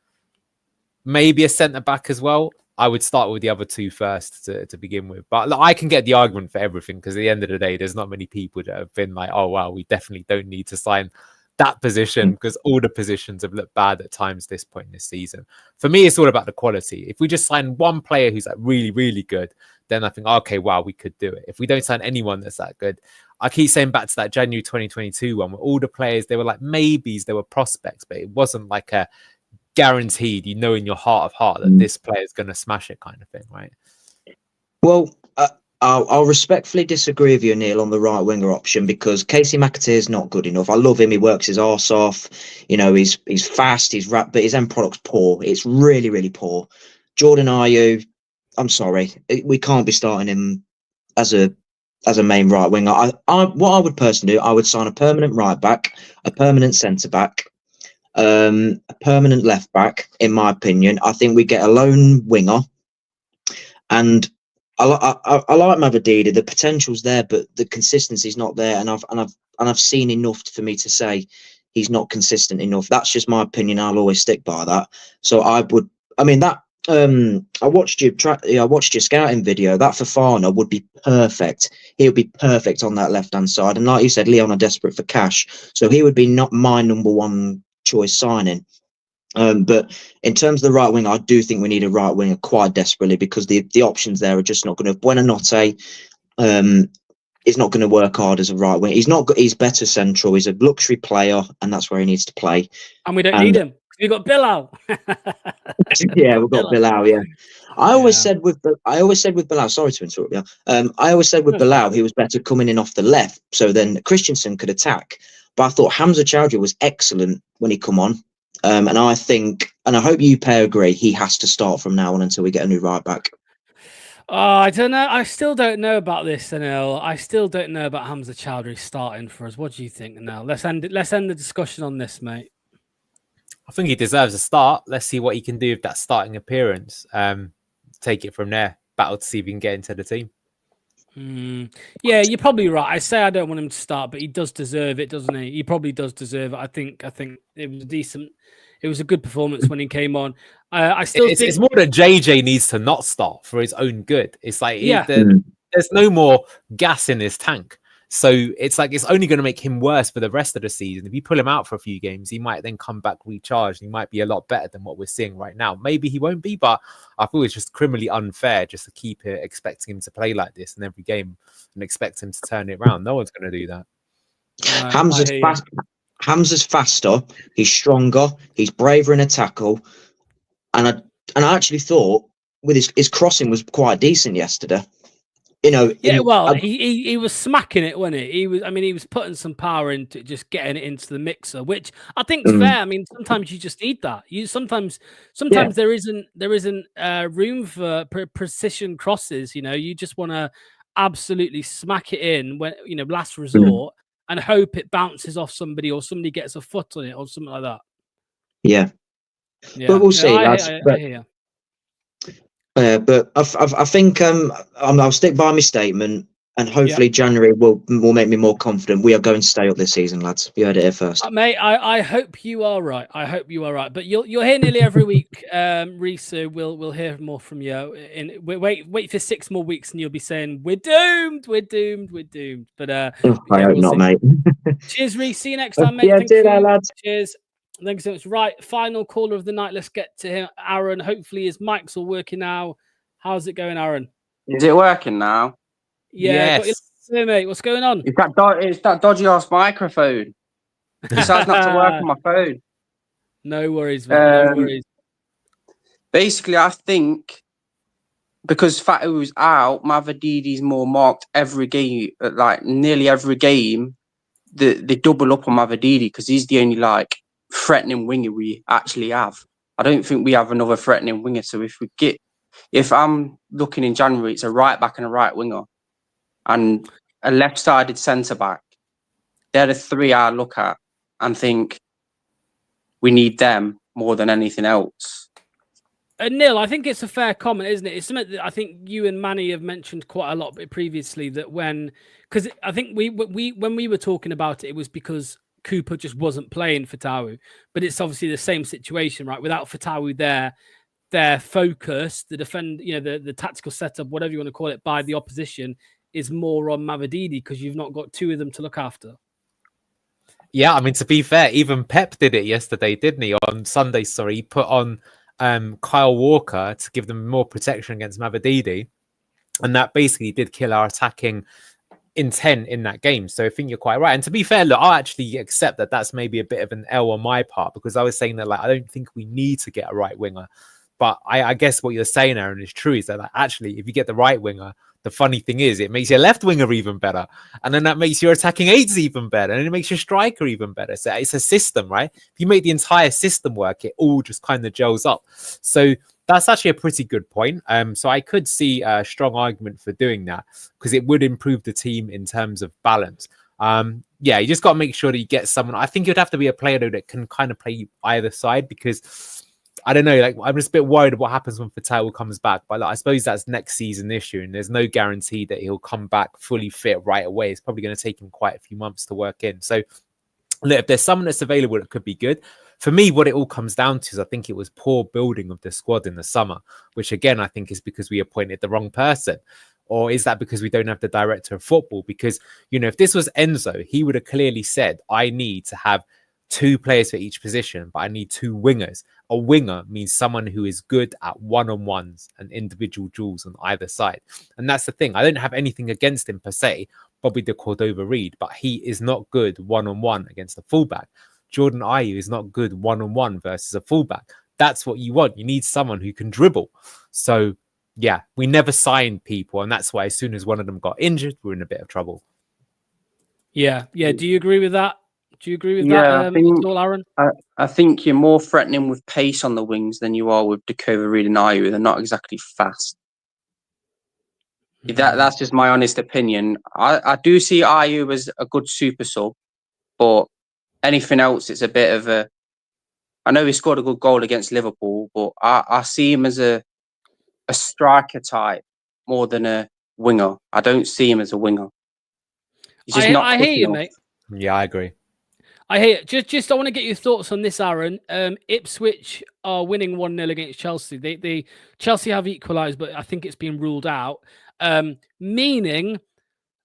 maybe a centre back as well. I would start with the other 2 first to begin with. But I can get the argument for everything, because at the end of the day, there's not many people that have been like, oh, wow, we definitely don't need to sign that position, because all the positions have looked bad at times this point in this season. For me, it's all about the quality. If we just sign one player who's like really, really good, then I think, okay, wow, we could do it. If we don't sign anyone that's that good, I keep saying back to that January 2022 one, where all the players, they were like maybes, they were prospects, but it wasn't like a guaranteed, you know, in your heart of heart that this player is going to smash it kind of thing, right? Well, I'll respectfully disagree with you, Neil, on the right winger option, because Casey McAteer is not good enough. I love him. He works his arse off. You know, he's fast, he's rapid, but his end product's poor. It's really, really poor. Jordan Ayew, I'm sorry, we can't be starting him as a main right winger. What I would personally do, I would sign a permanent right back, a permanent centre back, a permanent left back. In my opinion, I think we get a lone winger, and I like Mavadidi. The potential's there, but the consistency's not there. And I've seen enough for me to say he's not consistent enough. That's just my opinion. I'll always stick by that. So I watched your scouting video. That Fofana would be perfect. He would be perfect on that left hand side. And like you said, Leon are desperate for cash, so he would be not my number 1 choice signing. But in terms of the right wing, I do think we need a right winger quite desperately, because the options there are just not going to. Buonanotte is not going to work hard as a right wing. He's better central. He's a luxury player, and that's where he needs to play. And we don't need him. We've got Bilal. Yeah, we've got Bilal. Yeah, I always said with Bilal. Sorry to interrupt you. I always said with Bilal, he was better coming in off the left, so then Christensen could attack. But I thought Hamza Chowdhury was excellent when he come on. And I think, and I hope you pair agree, he has to start from now on until we get a new right back. Oh, I don't know. I still don't know about this, Anil. I still don't know about Hamza Chowdhury starting for us. What do you think, Anil? Let's end the discussion on this, mate. I think he deserves a start. Let's see what he can do with that starting appearance. Take it from there. Battle to see if he can get into the team. Yeah, you're probably right. I say I don't want him to start, but he does deserve it, doesn't he? He probably does deserve it. I think it was decent. It was a good performance when he came on. I still think it's more that JJ needs to not start for his own good. It's like there's no more gas in his tank. So it's like it's only going to make him worse for the rest of the season. If you pull him out for a few games, he might then come back recharged. He might be a lot better than what we're seeing right now. Maybe he won't be, but I feel it's just criminally unfair just to keep it expecting him to play like this in every game and expect him to turn it around. No one's going to do that. Hamza's faster. He's stronger. He's braver in a tackle. And I actually thought with his crossing was quite decent yesterday. You know, he was smacking it, wasn't he? He was putting some power into just getting it into the mixer, which I think is fair. I mean, sometimes you just need that. Sometimes there isn't room for precision crosses. You know, you just want to absolutely smack it in when last resort and hope it bounces off somebody or somebody gets a foot on it or something like that. Yeah. But we'll see, lads. But I think I'll stick by my statement. And hopefully January will make me more confident. We are going to stay up this season, lads. You heard it here first. Mate, I hope you are right. I hope you are right. But you'll hear nearly every week, Reece. So we'll hear more from you. Wait for 6 more weeks, and you'll be saying we're doomed. But I hope we'll not, see. mate. Cheers, Reece. See you next time, mate. Yeah, Thank see you you. there, lads. Cheers. Thanks so much. Right, final caller of the night. Let's get to him, Aaron. Hopefully his mic's all working now. How's it going, Aaron? Is it working now? Yeah, got you there, mate. What's going on? It's that dodgy ass microphone. It decides not to work on my phone. No worries, mate. No worries. Basically, I think because Fatu's out, Mavadidi's more marked every game, like nearly every game. They double up on Mavadidi because he's the only like threatening winger we actually have. I don't think we have another threatening winger. So if I'm looking in January, it's a right back and a right winger, and a left-sided centre back. They're the three I look at and think we need them more than anything else. Neil, I think it's a fair comment, isn't it? It's something that I think you and Manny have mentioned quite a lot previously. That because I think when we were talking about it, it was because Cooper just wasn't playing Fatawu. But it's obviously the same situation, right? Without Fatawu there, their focus, the the tactical setup, whatever you want to call it, by the opposition is more on Mavadidi because you've not got two of them to look after. Yeah, I mean, to be fair, even Pep did it yesterday, didn't he? On Sunday, sorry, he put on Kyle Walker to give them more protection against Mavadidi. And that basically did kill our attacking intent in that game. So I think you're quite right. And to be fair, look, I actually accept that that's maybe a bit of an L on my part because I was saying that I don't think we need to get a right winger. But I guess what you're saying, Aaron, is true. Is that actually, if you get the right winger, the funny thing is it makes your left winger even better. And then that makes your attacking aids even better. And it makes your striker even better. So it's a system, right? If you make the entire system work, it all just kind of gels up. So that's actually a pretty good point. So I could see a strong argument for doing that because it would improve the team in terms of balance. You just got to make sure that you get someone. I think you'd have to be a player though that can kind of play either side because I don't know, I'm just a bit worried of what happens when Fatawu comes back. But I suppose that's next season issue, and there's no guarantee that he'll come back fully fit right away. It's probably going to take him quite a few months to work in. So, look, if there's someone that's available that could be good, for me, what it all comes down to is I think it was poor building of the squad in the summer, which again, I think is because we appointed the wrong person. Or is that because we don't have the director of football? Because, if this was Enzo, he would have clearly said, I need to have 2 players for each position, but I need 2 wingers. A winger means someone who is good at one-on-ones and individual duels on either side. And that's the thing. I don't have anything against him per se, Bobby de Cordova-Reid, but he is not good one-on-one against a fullback. Jordan Ayew is not good one-on-one versus a fullback. That's what you want. You need someone who can dribble. So, yeah, we never signed people. And that's why as soon as one of them got injured, we're in a bit of trouble. Yeah. Do you agree with that? Do you agree with that, Aaron? I think you're more threatening with pace on the wings than you are with Dakova-Reid and Ayew. They're not exactly fast. That's just my honest opinion. I do see Ayew as a good super sub, but anything else, it's a bit of a... I know he scored a good goal against Liverpool, but I see him as a striker type more than a winger. I don't see him as a winger. He's just not quick hear you, enough. mate. Yeah, I agree. I hear it. Just I want to get your thoughts on this, Aaron. Ipswich are winning 1-0 against Chelsea. They Chelsea have equalised, but I think it's been ruled out. Meaning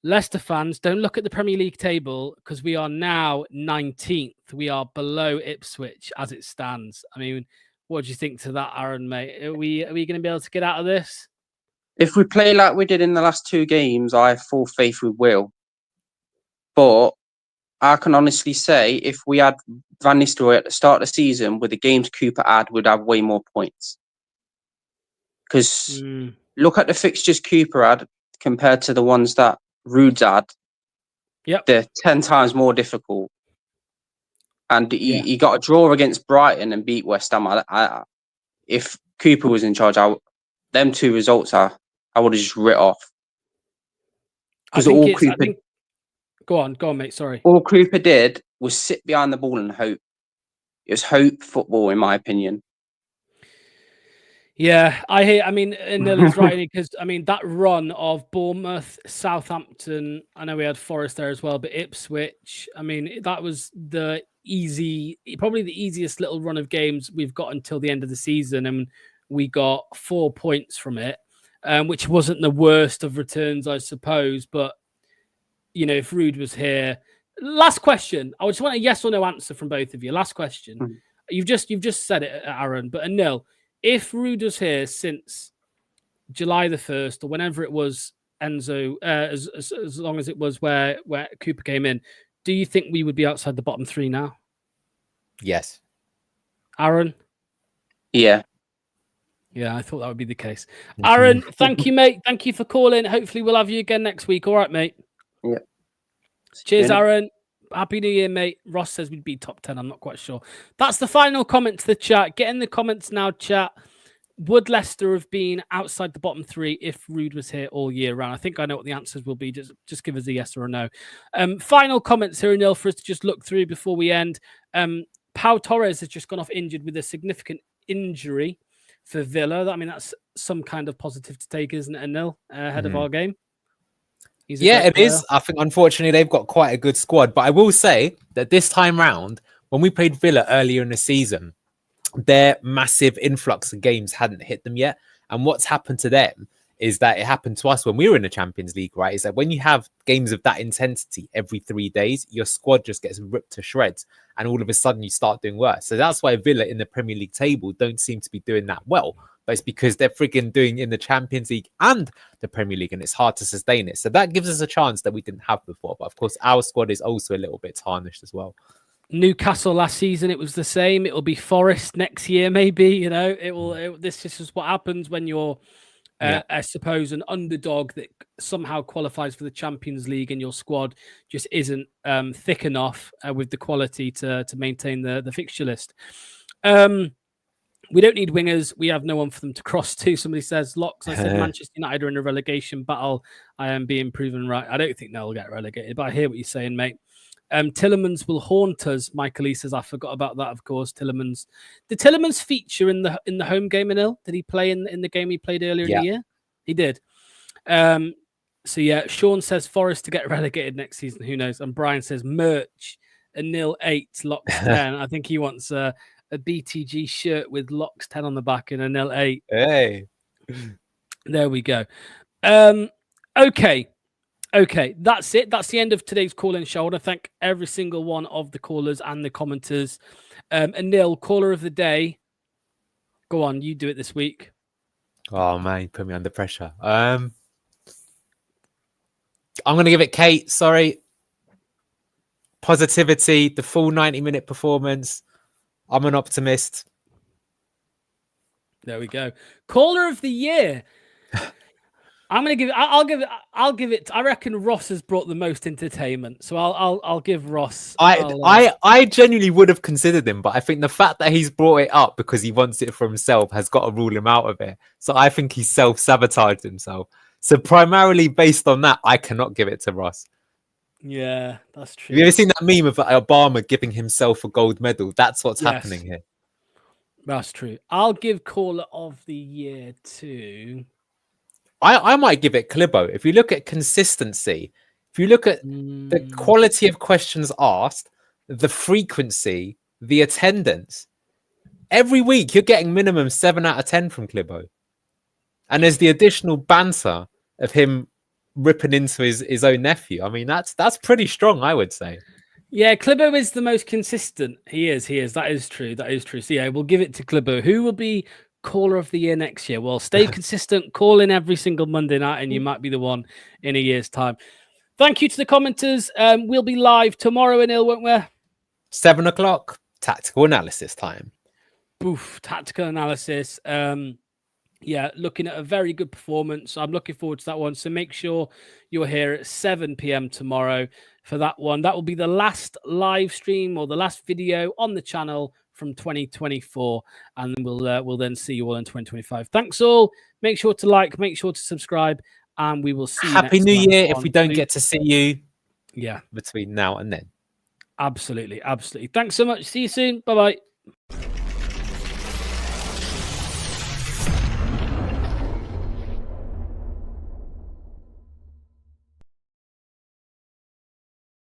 Leicester fans, don't look at the Premier League table because we are now 19th. We are below Ipswich as it stands. I mean, what do you think to that, Aaron, mate? Are we going to be able to get out of this? If we play like we did in the last 2 games, I have full faith we will. But I can honestly say if we had Van Nistelrooy at the start of the season with the games Cooper had, we'd have way more points. Because look at the fixtures Cooper had compared to the ones that Rude's had. Yep. They're 10 times more difficult. And he got a draw against Brighton and beat West Ham. If Cooper was in charge, them 2 results I would have just writ off. Because Go on, mate. Sorry. All Cooper did was sit behind the ball and hope. It was hope football, in my opinion. Yeah, I hear. I mean, Nil is right because I mean that run of Bournemouth, Southampton. I know we had Forest there as well, but Ipswich. I mean, that was probably the easiest little run of games we've got until the end of the season, and we got 4 points from it, which wasn't the worst of returns, I suppose. But you know, if Rude was here, last question. I just want a yes or no answer from both of you. Last question. You've just said it, Aaron, but Nil. If Rude was here since July the 1st or whenever it was, Enzo, as long as it was where Cooper came in, do you think we would be outside the bottom 3 now? Yes. Aaron? Yeah. Yeah, I thought that would be the case. Aaron, thank you, mate. Thank you for calling. Hopefully we'll have you again next week. All right, mate. Yeah. Cheers, Aaron. Happy New Year, mate. Ross says we'd be top 10. I'm not quite sure. That's the final comment to the chat. Get in the comments now, chat. Would Leicester have been outside the bottom 3 if Rude was here all year round? I think I know what the answers will be. Just give us a yes or a no. Final comments here, Neil, for us to just look through before we end. Pau Torres has just gone off injured with a significant injury for Villa. I mean, that's some kind of positive to take, isn't it, Neil, ahead of our game? Yeah, it is. I think, unfortunately, they've got quite a good squad. But I will say that this time round, when we played Villa earlier in the season, their massive influx of games hadn't hit them yet. And what's happened to them is that it happened to us when we were in the Champions League, right? Is that when you have games of that intensity every 3 days, your squad just gets ripped to shreds. And all of a sudden, you start doing worse. So that's why Villa in the Premier League table don't seem to be doing that well. But it's because they're freaking doing in the Champions League and the Premier League, and it's hard to sustain it. So that gives us a chance that we didn't have before. But of course, our squad is also a little bit tarnished as well. Newcastle last season, it was the same. It will be Forest next year, maybe. You know, it will. This is what happens when you're, I suppose, an underdog that somehow qualifies for the Champions League, and your squad just isn't thick enough with the quality to maintain the fixture list. We don't need wingers. We have no one for them to cross to. Somebody says Locks. I said Manchester United are in a relegation battle. I am being proven right. I don't think they'll get relegated, but I hear what you're saying, mate. Tillemans will haunt us. Michael Lee says, I forgot about that, of course. Tillemans. Did Tillemans feature in the home game, Anil? Did he play in the game he played earlier in the year? He did. So yeah, Sean says Forest to get relegated next season. Who knows? And Brian says merch. Anil 8, Locks 10. I think he wants a BTG shirt with Locks 10 on the back and Anil 8. Hey. There we go. Okay, that's it. That's the end of today's call-in show. I want to thank every single one of the callers and the commenters. Anil, caller of the day. Go on, you do it this week. Oh, man, you put me under pressure. I'm going to give it Kate. Sorry. Positivity, the full 90-minute performance. I'm an optimist. There we go. Caller of the year. I'm gonna give it. I'll give it. I reckon Ross has brought the most entertainment, so I'll give Ross. I genuinely would have considered him, but I think the fact that he's brought it up because he wants it for himself has got to rule him out of it. So I think he's self-sabotaged himself. So primarily based on that, I cannot give it to Ross. Yeah, that's true. Have you ever seen that meme of Obama giving himself a gold medal? That's what's happening here. That's true. I'll give caller of the year to. I might give it Clibo. If you look at consistency, if you look at the quality of questions asked, the frequency, the attendance, every week you're getting minimum 7 out of 10 from Clibo. And there's the additional banter of him ripping into his own nephew. I mean, that's pretty strong, I would say. Yeah, Clibo is the most consistent. He is. That is true. So yeah, we'll give it to Clibo. Who will be caller of the year next year? Well, stay consistent, call in every single Monday night, and you might be the one in a year's time. Thank you to the commenters. We'll be live tomorrow, Anil, won't we? 7 o'clock, tactical analysis time. Boof, tactical analysis. Yeah, looking at a very good performance. I'm looking forward to that one. So make sure you're here at 7 p.m. tomorrow for that one. That will be the last live stream or the last video on the channel from 2024, and we'll then see you all in 2025. Thanks all. Make sure to like, make sure to subscribe, and we will see you Happy next New time Year if we don't get to see you. Yeah, between now and then. Absolutely. Thanks so much. See you soon. Bye-bye.